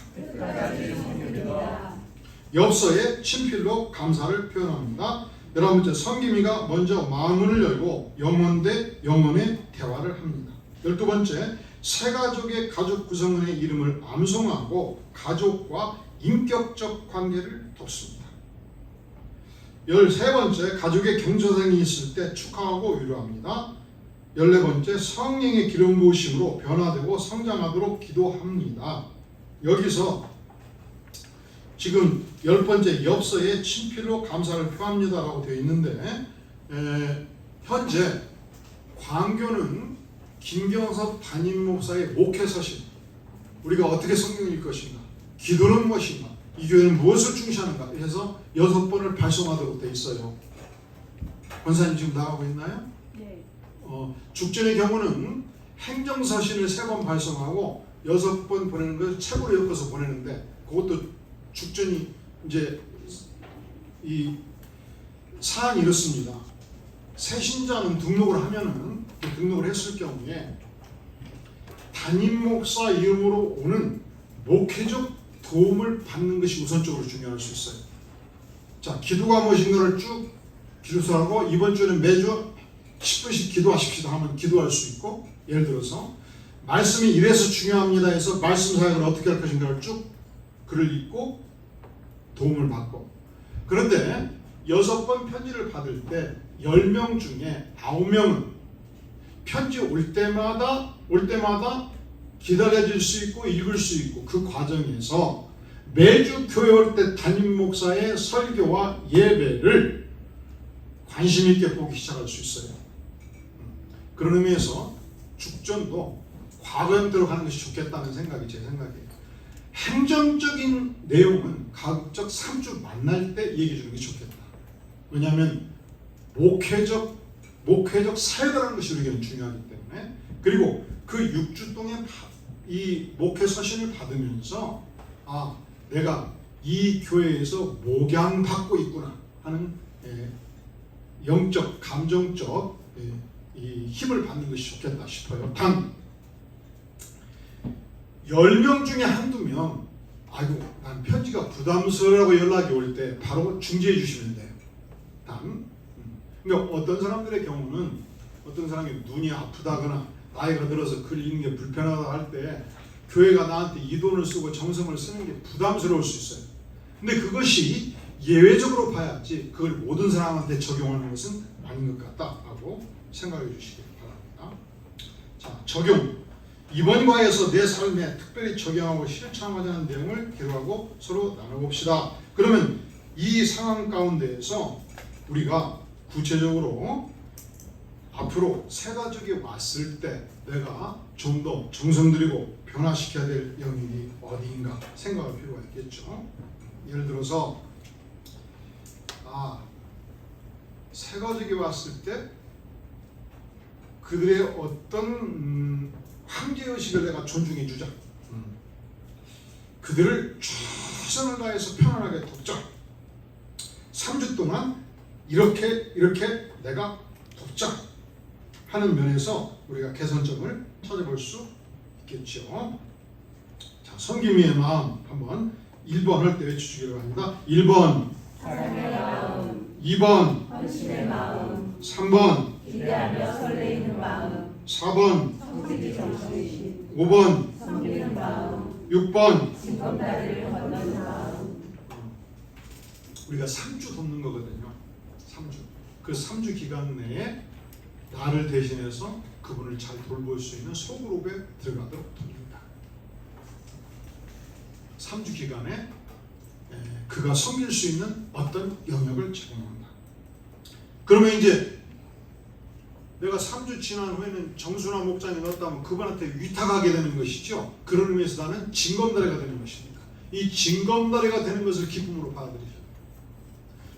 S1: 엽서에 친필로 감사를 표현합니다. 11번째, 섬김이가 먼저 마음을 열고 영혼 대 영혼의 대화를 합니다. 12번째, 새 가족의 가족 구성원의 이름을 암송하고 가족과 인격적 관계를 돕습니다. 13번째, 가족의 경조생이 있을 때 축하하고 위로합니다. 14번째, 성령의 기름 부으심으로 변화되고 성장하도록 기도합니다. 여기서 지금 10번째, 엽서에 친필로 감사를 표합니다 라고 되어 있는데, 현재 광교는 김경섭 담임 목사의 목회서신, 우리가 어떻게 성경을 읽을 것인가, 기도는 무엇인가, 이 교회는 무엇을 중시하는가 해서 6번을 발송하도록 되어 있어요. 권사님 지금 나가고 있나요?
S2: 네.
S1: 죽전의 경우는 행정서신을 3번 발송하고 6번 보내는 걸 책으로 엮어서 보내는데, 그것도 죽전이 이제 이 사안이 이렇습니다. 새신자는 등록을 하면은, 등록을 했을 경우에 담임 목사 이름으로 오는 목회적 도움을 받는 것이 우선적으로 중요할 수 있어요. 자, 기도가 무엇인가를 쭉 기도하고, 이번 주는 매주 10분씩 기도하십시다 하면 기도할 수 있고, 예를 들어서 말씀이 이래서 중요합니다 해서 말씀 사역을 어떻게 할 것인가를 쭉 글을 읽고 도움을 받고. 그런데 6번 편지를 받을 때 10명 중에 9명은 편지 올 때마다 기다려질 수 있고 읽을 수 있고, 그 과정에서 매주 교회 올 때 담임 목사의 설교와 예배를 관심 있게 보기 시작할 수 있어요. 그런 의미에서 죽전도 과거 형태로 가는 것이 좋겠다는 생각이 제 생각이에요. 행정적인 내용은 가급적 3주 만날 때 얘기해 주는 게 좋겠다. 왜냐하면 목회적 사역이라는 것이 우리에게는 중요하기 때문에. 그리고 그 6주 동안 이 목회 서신을 받으면서, 아, 내가 이 교회에서 목양받고 있구나 하는 영적, 감정적 이 힘을 받는 것이 좋겠다 싶어요. 단 10명 중에 한두 명, 아이고 난 편지가 부담스러워라고 연락이 올 때 바로 중지해 주시면 돼요. 그러니까 어떤 사람들의 경우는, 어떤 사람이 눈이 아프다거나 나이가 들어서 글 읽는 게 불편하다 할 때 교회가 나한테 이 돈을 쓰고 정성을 쓰는 게 부담스러울 수 있어요. 근데 그것이 예외적으로 봐야지 그걸 모든 사람한테 적용하는 것은 아닌 것 같다라고 생각해 주시기 바랍니다. 자, 적용. 이번 과에서 내 삶에 특별히 적용하고 실천하자는 내용을 기록하고 서로 나눠봅시다. 그러면 이 상황 가운데에서 우리가 구체적으로 앞으로 새 가족이 왔을 때 내가 좀 더 정성 들이고 변화시켜야 될 영역이 어디인가 생각할 필요가 있겠죠. 예를 들어서 새 가족이 왔을 때 그들의 어떤 황제의식을 내가 존중해 주자. 그들을 최선을 다해서 편안하게 돕자. 3주 동안 이렇게 내가 돕자 하는 면에서 우리가 개선점을 찾아볼 수 있겠죠. 자, 섬김 위의 마음 한번 1번 할 때 외쳐주기를 바랍니다. 1번
S2: 사랑의 마음,
S1: 2번
S2: 헌신의 마음,
S1: 3번
S2: 기대하며 설레이는 마음,
S1: 4번
S2: 성직이 정신이신
S1: 5번
S2: 섬기는 마음,
S1: 6번
S2: 징검다리를 건너는 마음.
S1: 우리가 3주 돕는 거거든요. 3주. 그 3주 기간 내에 나를 대신해서 그분을 잘 돌볼 수 있는 소그룹에 들어가도록 돕니다. 3주 기간에 그가 섬길 수 있는 어떤 영역을 제공한다. 그러면 이제 내가 3주 지난 후에는 정순화 목장에 넣었다면 그분한테 위탁하게 되는 것이죠. 그런 의미에서 나는 징검다리가 되는 것입니다. 이 징검다리가 되는 것을 기쁨으로 받아들이죠.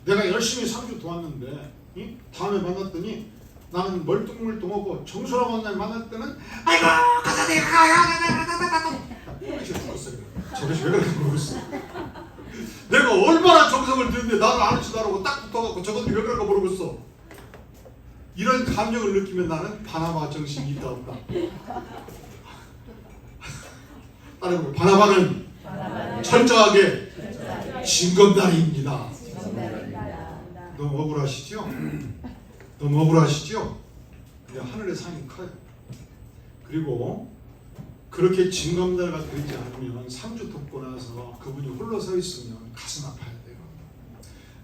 S1: 내가 열심히 3주 도왔는데 다음에 만났더니 나는 멀뚱멀뚱하고 정순화 목장 만날 때는 아이고 가사님 저것이 왜 그렇게 모르겠어. 내가 얼마나 정성을 들였는데 나는 아는지도 않고 딱 붙어갖고 저것이 왜 그럴까 모르겠어. 이런 감정을 느끼면 나는 바나바 정신이 있다 없다. 따라해보면 바나바는 철저하게 징검다리입니다. 너무 억울하시죠? 너무 억울하시죠? 근데 하늘의 상이 커요. 그리고 그렇게 징검다리가 되지 않으면 3주 돕고 나서 그분이 홀로 서 있으면 가슴 아파야 돼요.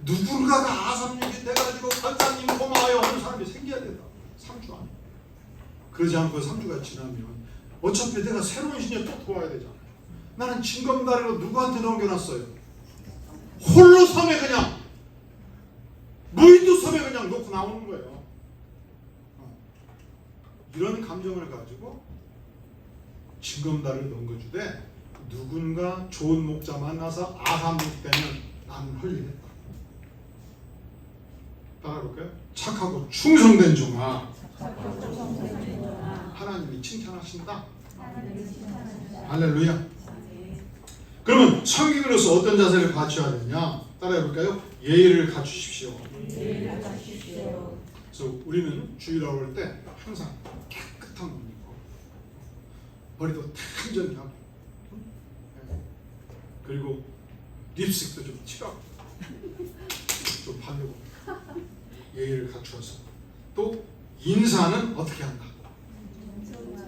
S1: 누군가가 아삼육이 돼가지고 권사님 고마워요 하는 사람이 생겨야 된다. 3주 안에. 그러지 않고 3주가 지나면 어차피 내가 새로운 신에 또 도와야 되잖아요. 나는 징검다리로 누구한테 넘겨놨어요? 홀로 섬에 그냥 무인도 섬에 그냥 놓고 나오는 거예요. 이런 감정을 가지고 징검다리를 넘겨주되 누군가 좋은 목자 만나서 아삼육 되면 나는 헐리겠다. 따라해볼까요? 착하고 충성된 종아 하나님이 칭찬하신다. 할렐루야. 그러면 섬김으로서 어떤 자세를 갖춰야 되냐? 따라해볼까요? 예의를 갖추십시오. 그래서 우리는 주일하고 할 때 항상 깨끗한 옷 입고 머리도 단정히 하고 그리고 립스틱도 좀 칠하고 좀 바르고 예의를 갖추어서 또 인사는 어떻게 한다?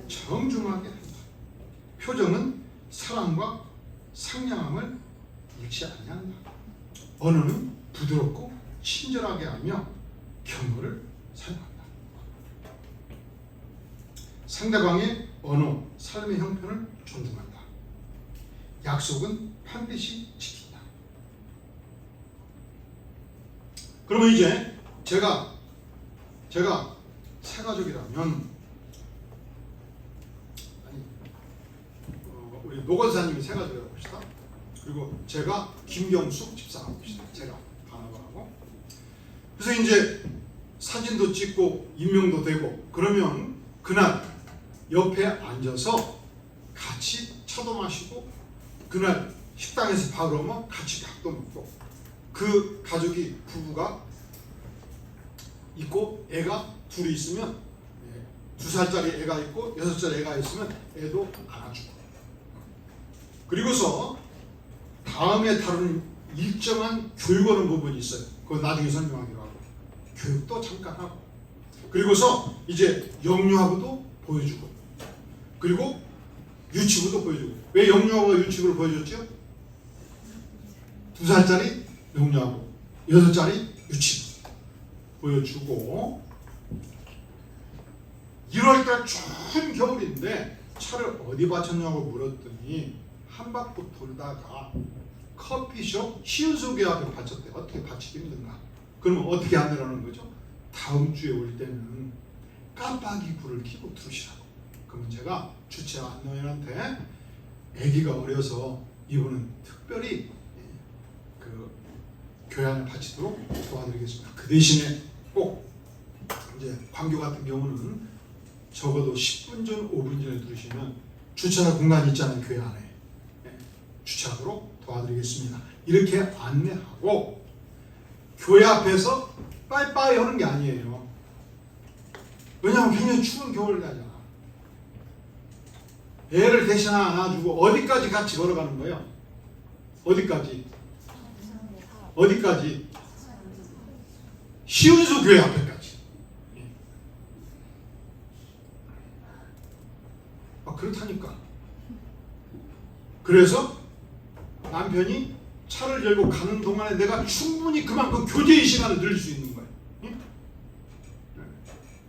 S1: 정중하게 한다. 표정은 사랑과 상냥함을 잃지 아니한다. 언어는 부드럽고 친절하게 하며 경고를 사용한다. 상대방의 언어, 삶의 형편을 존중한다. 약속은 반드시 지킨다. 그러면 이제 제가 새가족이라면 우리 노건사님이 새가족이라고 봅시다. 그리고 제가 김경숙 집사라고 봅시다. 제가 바나바라고. 그래서 이제 사진도 찍고 임명도 되고 그러면 그날 옆에 앉아서 같이 차도 마시고 그날 식당에서 밥을 먹으면 같이 밥도 먹고 그 가족이 부부가 있고 애가 둘이 있으면 2살짜리 애가 있고 6살짜리 애가 있으면 애도 안아주고 그리고서 다음에 다룬 일정한 교육하는 부분이 있어요. 그건 나중에 설명하기로 하고 교육도 잠깐 하고 그리고서 이제 영유아부도 보여주고 그리고 유치부도 보여주고 왜 영유아부와 유치부를 보여줬죠? 2살짜리 영유아부 6살짜리 유치부 보여주고 1월달 추운 겨울인데 차를 어디 바쳤냐고 물었더니 한바퀴 돌다가 커피숍 시은소개 앞에 바쳤대. 어떻게 바치기 힘든가? 그러면 어떻게 하느라는 거죠? 다음 주에 올 때는 깜빡이 불을 켜고 두시라고. 그러면 제가 주최 안노인한테 아기가 어려서 이분은 특별히 그 교양을 바치도록 도와드리겠습니다. 그 대신에 꼭 이제 광교 같은 경우는 적어도 10분 전, 5분 전에 들으시면 주차할 공간이 있잖아요. 교회 안에. 주차하도록 도와드리겠습니다. 이렇게 안내하고 교회 앞에서 빠이빠이 하는 게 아니에요. 왜냐하면 굉장히 추운 겨울이잖아. 애를 대신 안아주고 어디까지 같이 걸어가는 거예요? 어디까지? 어디까지? 시운수 교회 앞에까지. 그렇다니까. 그래서 남편이 차를 열고 가는 동안에 내가 충분히 그만큼 교제의 시간을 늘릴 수 있는 거예요.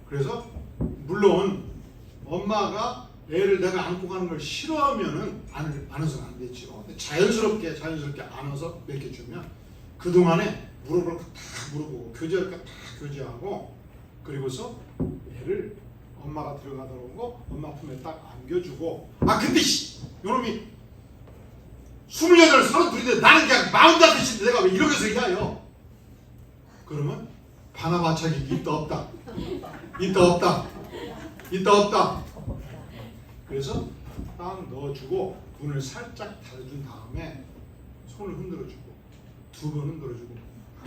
S1: 그래서 물론 엄마가 애를 내가 안고 가는 걸 싫어하면은 안아서는 안 되죠. 자연스럽게 안아서 맡겨주면 그 동안에 물어볼 거 다 물어보고 교제할 거 다 교제하고 그리고서 애를 엄마가 들어가더라고 엄마 품에 딱 안겨주고 근데 요놈이 28, 32인데 나는 그냥 45인데 내가 왜 이러면서 일해요? 그러면 바나바차기 있다 없다. 그래서 딱 넣어주고 문을 살짝 닫아준 다음에 손을 흔들어주고 2번 흔들어주고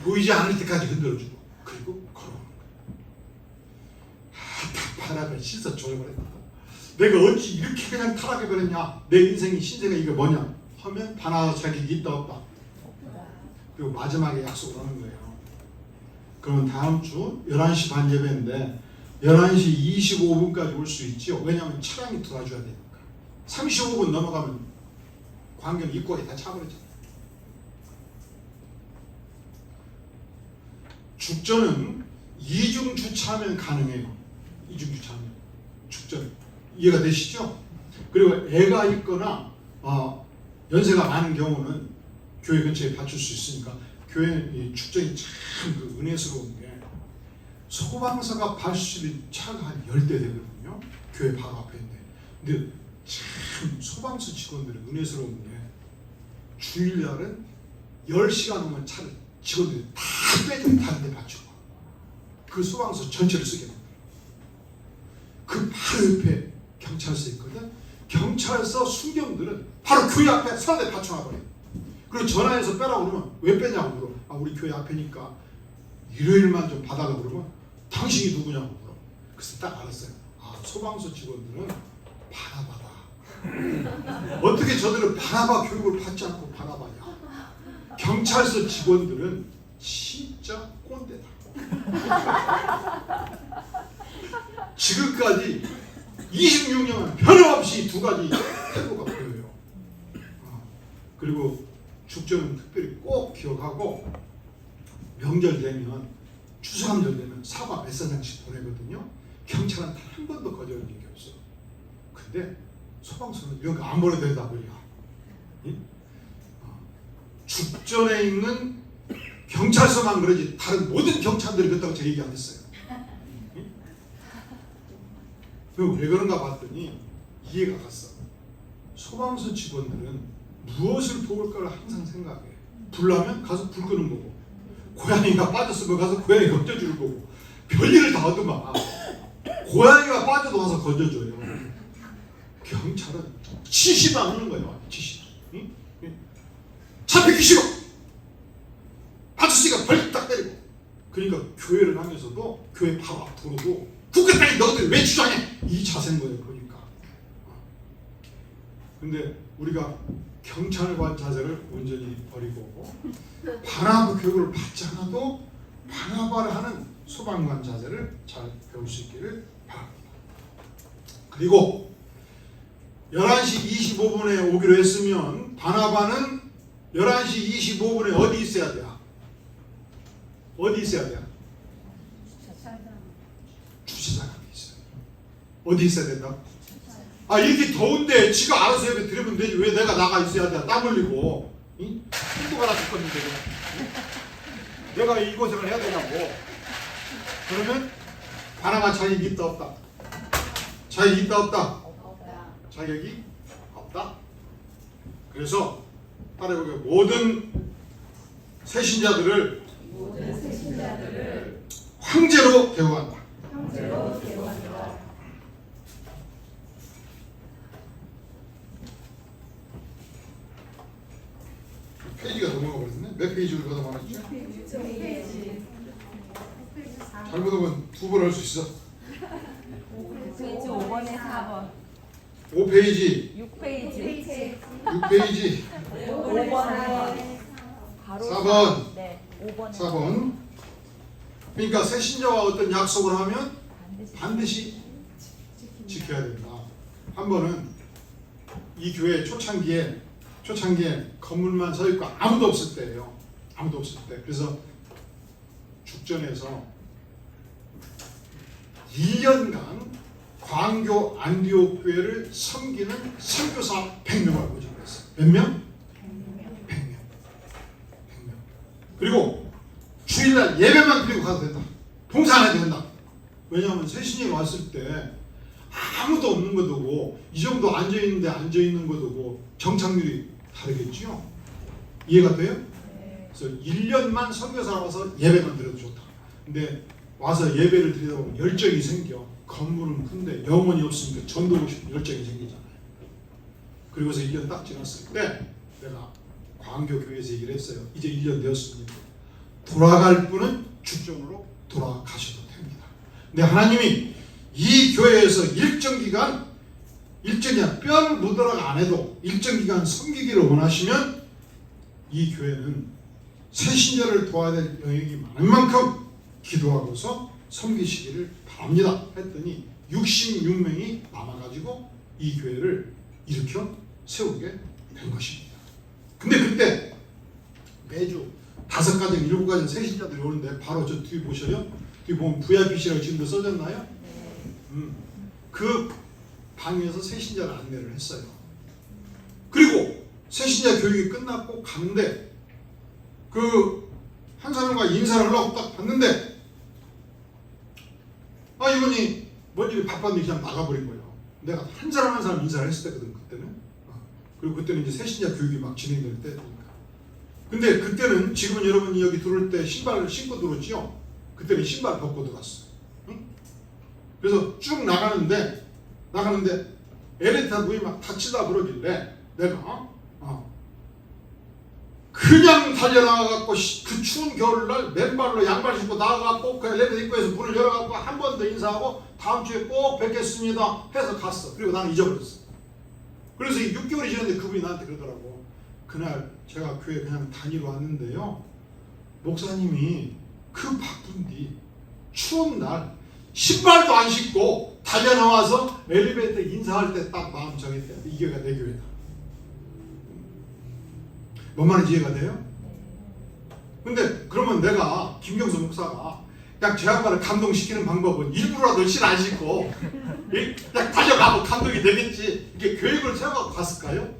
S1: 보이지 않을 때까지 흔들어주고 그리고 걸어오는 거야. 바닥을 씻어 줘버렸다. 내가 어찌 이렇게 그냥 타락해버렸냐? 내 인생의 신세가 이게 뭐냐? 하면 바나바차기 있다 없다. 그리고 마지막에 약속을 하는 거예요. 그러면 다음 주 11시 반 예배인데 11시 25분까지 올 수 있죠. 왜냐하면 차량이 들어와줘야 되니까. 35분 넘어가면 광경 입구에 다 차버리잖아요. 죽전은 이중 주차하면 가능해요. 이중 주차하면 죽전 이해가 되시죠? 그리고 애가 있거나 연세가 많은 경우는 교회 근처에 받칠 수 있으니까 교회 축전이 참 그 은혜스러운 게 소방서가 발수된 차가 한 10대 되거든요. 교회 바로 앞에 있는데 근데 참 소방서 직원들이 은혜스러운 게 주일날은 10시간 오면 차를 직원들이 다 빼주고 다른 데 받치고 그 소방서 전체를 쓰게 됩니다. 그 바로 옆에 경찰서 있거든. 경찰서 순경들은 바로 교회 앞에 서랍에 받쳐놔버려요. 그리고 전화해서 빼라고 그러면 왜 빼냐고 물어. 우리 교회 앞에니까 일요일만 좀 받아가 그러면 당신이 누구냐고 물어. 그래서 딱 알았어요. 소방서 직원들은 바나바다. 어떻게 저들은 바나바 교육을 받지 않고 바나바냐. 경찰서 직원들은 진짜 꼰대다. 지금까지 26년은 변함없이 2가지 태도가 보여요. 그리고 축전은 특별히 꼭 기억하고 명절 되면 추수감절 되면 사과 몇 사장씩 보내거든요. 경찰은 단 한 번도 거절한 적이 없어. 근데 소방서는 이런 거 안 보내도 된다고요. 죽전에 있는 경찰서만 그러지 다른 모든 경찰들이 그렇다고 제 얘기 안 했어요. 왜 그런가 봤더니 이해가 갔어. 소방서 직원들은 무엇을 도울까를 항상 생각해. 불 나면 가서 불 끄는 거고 고양이가 빠졌으면 가서 고양이 건져줄 거고 별일을 다 하더만 고양이가 빠져도 와서 건져줘요. 경찰은 지시도 안 하는 거예요. 지시. 차 비키기 싫어. 아저씨가 벌떡 딱 때리고. 그러니까 교회를 하면서도 교회 바로 앞으로도 국회 땅에 너희들 왜 주장해? 이 자세인 거예요. 그러니까. 근데 우리가 경찰관 자세를 온전히 버리고 바나바 교육을 받지 않아도 바나바를 하는 소방관 자세를 잘 배울 수 있기를 바랍니다. 그리고 11시 25분에 오기로 했으면 바나바는 11시 25분에 어디 있어야 돼요? 어디 있어야 돼요? 주차장에 있어요. 어디 있어야 된다? 이렇게 더운데 지가 알아서 예배 드리면 되지 왜 내가 나가 있어야 돼? 땀 흘리고 힘도 가라 죽겠는데 내가 이 고생을 해야 되냐고. 그러면 바나바 자격이 있다 없다? 자격이 있다 없다? 자격이 없다. 그래서 따라해보게 모든 새신자들을 황제로 대우한다. 페이지가 넘어가 버렸네. 몇 페이지를 걷어 말았지?
S2: 6페이지.
S1: 잘못하면 두 번 할 수 있어.
S2: 5번에 4번.
S1: 5페이지,
S2: 6페이지.
S1: 6페이지,
S2: 5번에
S5: 바로
S1: 4번.
S5: 네, 5번에
S1: 4번. 그러니까 새신자와 어떤 약속을 하면 반드시 지켜야 된다. 한 번은 이 교회 초창기에 건물만 서 있고 아무도 없을 때예요. 아무도 없을 때. 그래서 죽전에서 1년간 광교 안디옥 교회를 섬기는 선교사 100명을 모집했어요. 몇 명? 100명. 그리고 주일날 예배만 드리고 가도 된다. 봉사 안 해도 된다. 왜냐하면 새신이 왔을 때 아무도 없는 것도고 이 정도 앉아있는데 앉아있는 것도고 정착률이 다르겠죠. 이해가 돼요? 그래서 1년만 선교사 와서 예배만 드려도 좋다. 근데 와서 예배를 드리다 보면 열정이 생겨. 건물은 큰데 영혼이 없으니까 전도하고 싶은 열정이 생기잖아요. 그리고서 1년 딱 지났을 때 내가 광교교회에서 얘기를 했어요. 이제 1년 되었습니다. 돌아갈 분은 죽전으로 돌아가셔도 됩니다. 근데 하나님이 이 교회에서 일정 기간 뼈를 묻어나가 안 해도 일정 기간 섬기기를 원하시면 이 교회는 새신자를 도와야 될 영역이 많은 만큼 기도하고서 섬기시기를 바랍니다. 했더니 66명이 남아가지고 이 교회를 일으켜 세우게 된 것입니다. 근데 그때 매주 5가정, 7가정 새신자들이 오는데 바로 저 뒤에 보셔요. 뒤에 보면 VIPC라고 지금도 써졌나요? 그 방에서 새신자를 안내를 했어요. 그리고 새신자 교육이 끝났고 가는데 그 한 사람과 인사를 하려고 딱 봤는데 이분이 뭔 일이 바빴는데 그냥 나가버린 거예요. 내가 한 사람 인사를 했을 때거든 그때는. 그리고 그때는 이제 새신자 교육이 막 진행될 때니까. 근데 그때는 지금은 여러분이 여기 들어올 때 신발을 신고 들어오죠. 그때는 신발 벗고 들어왔어. 응? 그래서 쭉 나가는데 엘리베이터 문이 막 닫히다 그러길래 내가 그냥 달려나가갖고 그 추운 겨울날 맨발로 양발 신고 나가갖고 그 엘리베이터 입구에서 문을 열어갖고 한 번 더 인사하고 다음 주에 꼭 뵙겠습니다 해서 갔어. 그리고 나는 잊어버렸어. 그래서 6개월이 지났는데 그분이 나한테 그러더라고. 그날 제가 교회 그냥 다니러 왔는데요, 목사님이 그 바쁜디 추운 날 신발도 안 신고 달려나와서 엘리베이터 인사할 때 딱 마음 정했대. 이 교회가 내 교회다. 뭔 말인지 이해가 돼요? 근데 그러면 내가 김경수 목사가 그냥 제 양반을 감동시키는 방법은 일부러라도 실 안 신고 그냥 달려가고 감동이 되겠지, 이게 계획을 세워갖고 갔을까요?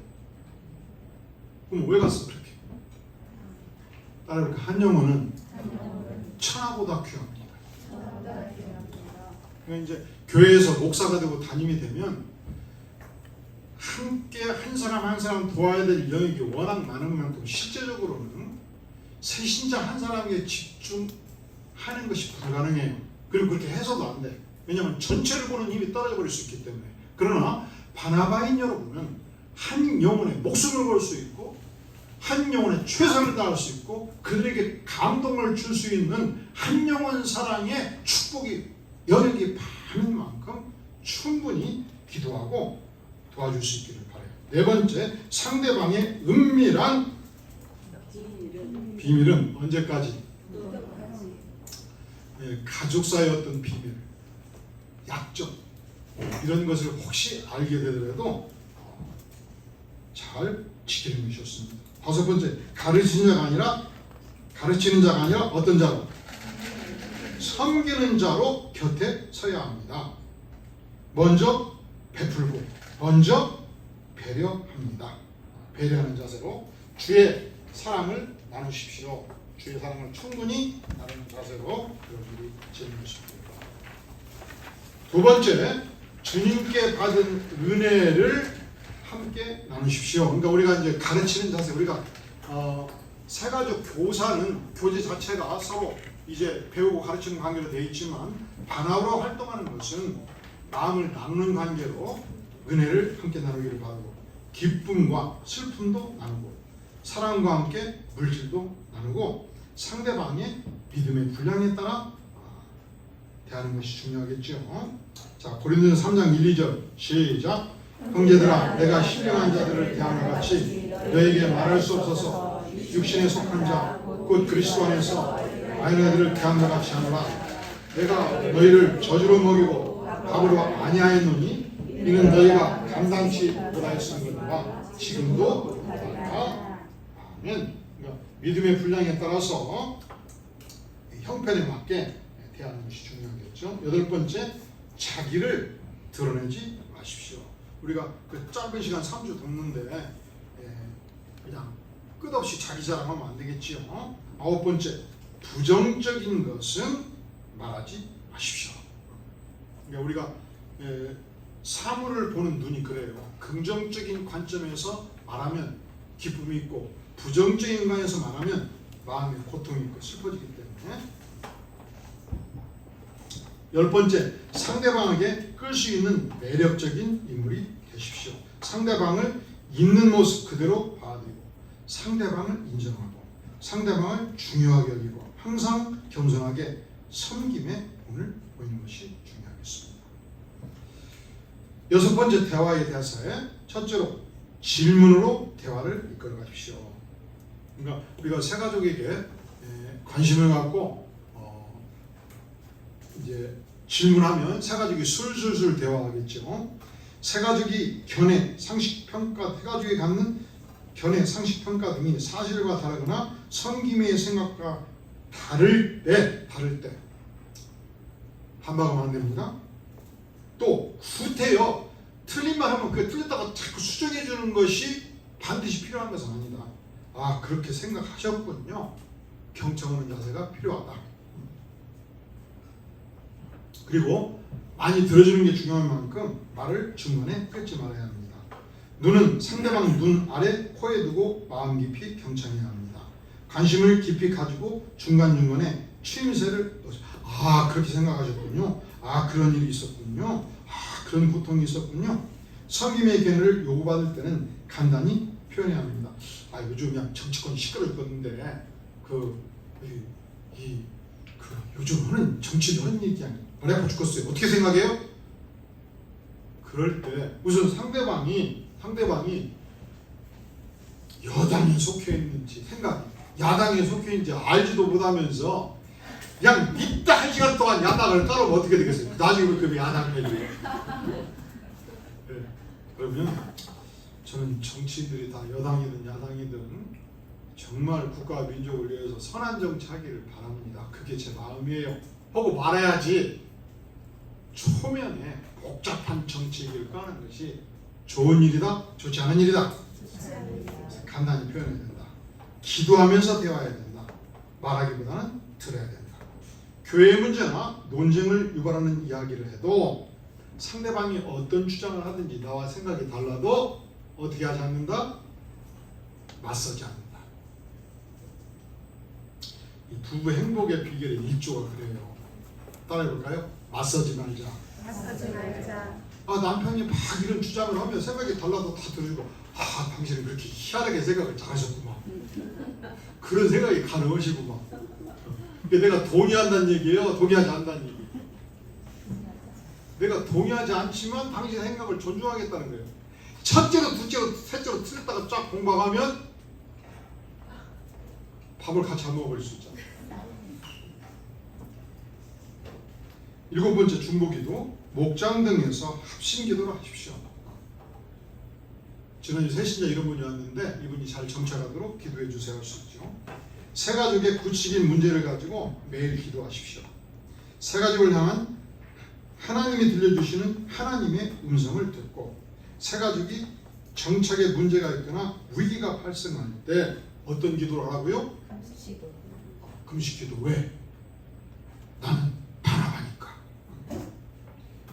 S1: 그럼 왜 갔어 그렇게? 따라서 한 영혼은 천하보다 귀합니다. 그러니까 이제 교회에서 목사가 되고 담임이 되면 함께 한 사람 도와야 될 영역이 워낙 많은 만큼 실제적으로는 새신자 한 사람에게 집중하는 것이 불가능해요. 그리고 그렇게 해서도 안 돼. 왜냐하면 전체를 보는 힘이 떨어져 버릴 수 있기 때문에. 그러나 바나바인 여러분은 한 영혼에 목숨을 걸 수 있고 한 영혼에 최선을 다할 수 있고 그들에게 감동을 줄 수 있는 한 영혼 사랑의 축복이 영역이 많은 만큼 충분히 기도하고 도와줄 수 있기를 바라요. 네 번째, 상대방의 은밀한 비밀은 언제까지? 가족 사이의 어떤 비밀, 약점 이런 것을 혹시 알게 되더라도 잘 지키는 것이 좋습니다. 다섯 번째, 가르치는 자가 아니라 어떤 자로? 섬기는 자로 곁에 서야 합니다. 먼저 베풀고 먼저 배려합니다. 배려하는 자세로 주의 사랑을 나누십시오. 주의 사랑을 충분히 나누는 자세로 여러분들이 지내주십시오. 두 번째, 주님께 받은 은혜를 함께 나누십시오. 그러니까 우리가 이제 가르치는 자세, 우리가 세가족 교사는 교제 자체가 서로 이제 배우고 가르치는 관계로 되어 있지만 반합으로 활동하는 것은 마음을 나누는 관계로 은혜를 함께 나누기를 바라고 기쁨과 슬픔도 나누고 사랑과 함께 물질도 나누고 상대방의 믿음의 분량에 따라 대하는 것이 중요하겠죠. 자, 고린도서 3장 1, 2절 시작. 형제들아, 내가 신령한 자들을 대하는 같이 너에게 말할 수 없어서 육신에 속한 자 곧 그리스도 안에서 아이너희들을 대하는 것 같이 하노라. 내가 너희를 저주로 먹이고 밥으로 아니하였노니 이는 너희가 감당치 못하였음이니라. 지금도 그렇다. 아멘. 그러니까 믿음의 분량에 따라서 형편에 맞게 대하는 것이 중요하겠죠. 여덟 번째, 자기를 드러내지 마십시오. 우리가 그 짧은 시간 3주 돕는데 그냥 끝없이 자기 자랑하면 안 되겠지요. 아홉 번째, 부정적인 것은 말하지 마십시오. 그러니까 우리가 사물을 보는 눈이 그래요. 긍정적인 관점에서 말하면 기쁨이 있고 부정적인 관점에서 말하면 마음에 고통이 있고 슬퍼지기 때문에. 열 번째, 상대방에게 끌 수 있는 매력적인 인물이 되십시오. 상대방을 있는 모습 그대로 봐드리고 상대방을 인정하고 상대방을 중요하게 여기고 항상 겸손하게 섬김의 본을 보이는 것이 중요하겠습니다. 여섯 번째, 대화의 대사에 첫째로 질문으로 대화를 이끌어 가십시오. 그러니까 우리가 새 가족에게 관심을 갖고 이제 질문하면 새 가족이 술술술 대화하겠죠. 새 가족이 견해, 상식 평가, 새 가족이 갖는 견해, 상식 평가 등이 사실과 다르거나 섬김의 생각과 다를 때 반박하면 안 됩니다. 또 후퇴요. 틀린 말 하면 그 틀렸다고 자꾸 수정해 주는 것이 반드시 필요한 것은 아니다. 아, 그렇게 생각하셨군요. 경청하는 자세가 필요하다. 그리고 많이 들어주는 게 중요한 만큼 말을 중간에 끊지 말아야 합니다. 눈은 상대방 눈 아래 코에 두고 마음 깊이 경청해야 합니다. 관심을 깊이 가지고 중간중간에 추임새를 넣으세요. 아, 그렇게 생각하셨군요. 아, 그런 일이 있었군요. 아, 그런 고통이 있었군요. 섬김의 견해를 요구받을 때는 간단히 표현해야 합니다. 아, 요즘 그냥 정치권이 시끄럽던데 요즘은 정치는 얘기 아니에요. 머리 아파 죽겠어요. 어떻게 생각해요? 그럴 때 우선 상대방이 여당에 속해 있는지 야당에 속해 있는지 알지도 못하면서 그냥 이따 1시간 동안 야당을 따르면 어떻게 되겠어요? 나중에 그 야당이에요. 네. 그러면 저는 정치인들이 다 여당이든 야당이든 정말 국가와 민족을 위해서 선한 정치하기를 바랍니다. 그게 제 마음이에요. 하고 말해야지 초면에 복잡한 정치 얘기를 꺼내는 것이 좋은 일이다, 좋지 않은 일이다. 간단히 표현해야 된다. 기도하면서 대화해야 된다. 말하기보다는 들어야 된다. 교회의 문제나 논쟁을 유발하는 이야기를 해도 상대방이 어떤 주장을 하든지 나와 생각이 달라도 어떻게 하지 않는다? 맞서지 않는다. 이 부부 행복의 비결의 1조가 그래요. 따라해볼까요? 맞서지 말자. 아, 남편이 막 이런 주장을 하면 생각이 달라도 다 들어주고, 아, 당신은 그렇게 희한하게 생각을 잘하셨구만. 그런 생각이 가능하시구만. 내가 동의한다는 얘기예요? 동의하지 않는다는 얘기. 내가 동의하지 않지만 당신 생각을 존중하겠다는 거예요. 첫째로, 둘째로, 셋째로 틀렸다가 쫙 공방하면 밥을 같이 안 먹어버릴 수 있잖아요. 일곱 번째, 중보기도 목장 등에서 합심기도를 하십시오. 지난주 새신자 이런 분이 왔는데 이분이 잘 정착하도록 기도해 주세요 하셨죠. 새 가족의 구체적인 문제를 가지고 매일 기도하십시오. 새 가족을 향한 하나님이 들려주시는 하나님의 음성을 듣고 새 가족이 정착에 문제가 있거나 위기가 발생할 때 어떤 기도를 하라고요? 금식기도. 왜? 나는 반합하니까.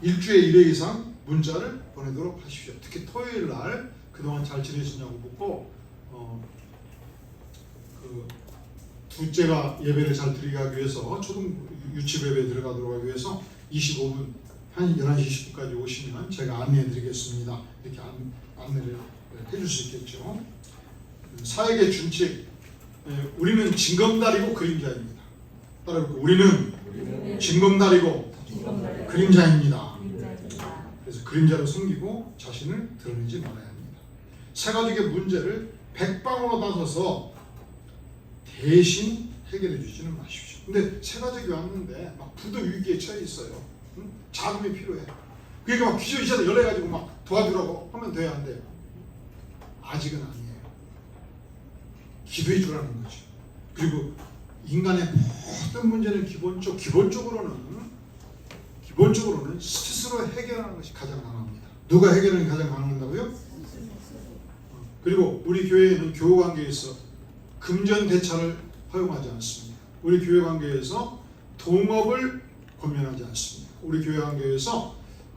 S1: 일주일에 1회 이상 문자를 보내도록 하십시오. 특히 토요일 날 그동안 잘 지내시냐고 묻고 둘째가 예배를 잘 드리기 위해서 초등 유치부 예배에 들어가도록 하기 위해서 25분 한 11시 20분까지 오시면 제가 안내해 드리겠습니다. 이렇게 안내를 해줄 수 있겠죠. 사역의 준칙. 우리는 징검다리고 그림자입니다. 따라해볼게요. 우리는 징검다리고 그림자입니다. 그래서 그림자로 숨기고 자신을 드러내지 말아야 합니다. 세 가족의 문제를 백방으로 나서서 대신 해결해 주지는 마십시오. 근데 세 가족이 왔는데 막 부도 위기에 처해 있어요. 응? 자금이 필요해. 그러니까 막 기저귀셔서 열어가지고 막 도와주라고 하면 돼야 안 돼요? 아직은 아니에요. 기도해 주라는 거죠. 그리고 인간의 모든 문제는 기본적으로는 스스로 해결하는 것이 가장 강합니다. 누가 해결하는 게 가장 강한다고요? 그리고 우리 교회는 교우 관계에서 금전 대차를 허용하지 않습니다. 우리 교회 관계에서 동업을 권면하지 않습니다. 우리 교회 관계에서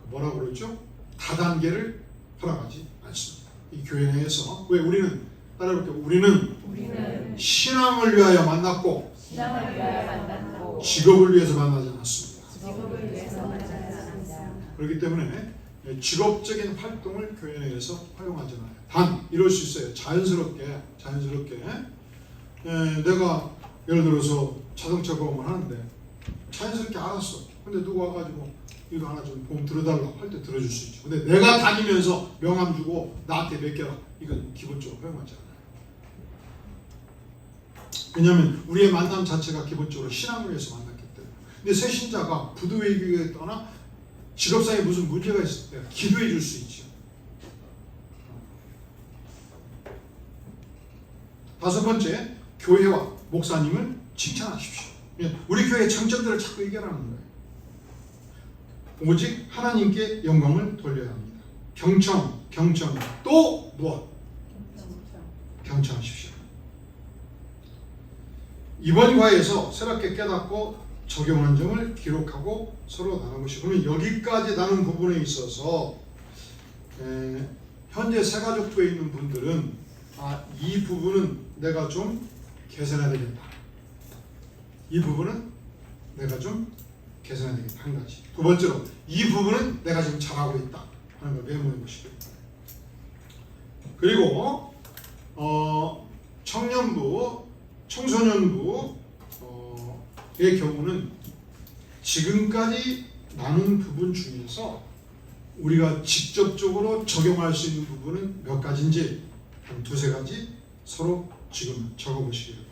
S1: 뭐라고 그러죠? 다단계를 허락하지 않습니다. 이 교회 내에서 왜 우리는 따라해볼게요. 우리는 신앙을 위하여 만났고 직업을 위해서 만나지 않았습니다. 그렇기 때문에 직업적인 활동을 교회 내에서 허용하지 않아요. 단 이럴 수 있어요. 자연스럽게 내가 예를 들어서 자동차 보험을 하는데 자연스럽게 알았어. 근데 누가 와가지고 이거 하나 좀 보험 들어달라 할 때 들어줄 수 있죠. 근데 내가 다니면서 명함 주고 나한테 맡겨라. 이건 기본적으로 허용하지 않아요. 왜냐하면 우리의 만남 자체가 기본적으로 신앙을 위해서 만났기 때문에. 근데 새 신자가 부도의 교회에 떠나 직업상에 무슨 문제가 있을 때 기도해 줄 수 있죠. 다섯 번째, 교회와 목사님을 칭찬하십시오. 우리 교회의 장점들을 자꾸 얘기하라는 거예요. 오직 하나님께 영광을 돌려야 합니다. 경청, 또 무엇? 경청하십시오. 이번 과에서 새롭게 깨닫고 적용한 점을 기록하고 서로 나눠보시고, 그러면 여기까지 나눈 부분에 있어서 현재 새가족부에 있는 분들은 이 부분은 내가 좀 개선해야 되겠다. 이 부분은 내가 좀 개선해야 되겠다. 한 가지. 두 번째로 이 부분은 내가 지금 잘하고 있다 하는 걸 메모해 보시기 바랍니다. 그리고 청년부, 청소년부의 경우는 지금까지 나눈 부분 중에서 우리가 직접적으로 적용할 수 있는 부분은 몇 가지인지 한 두세 가지 서로 지금 적어보시기 바랍니다.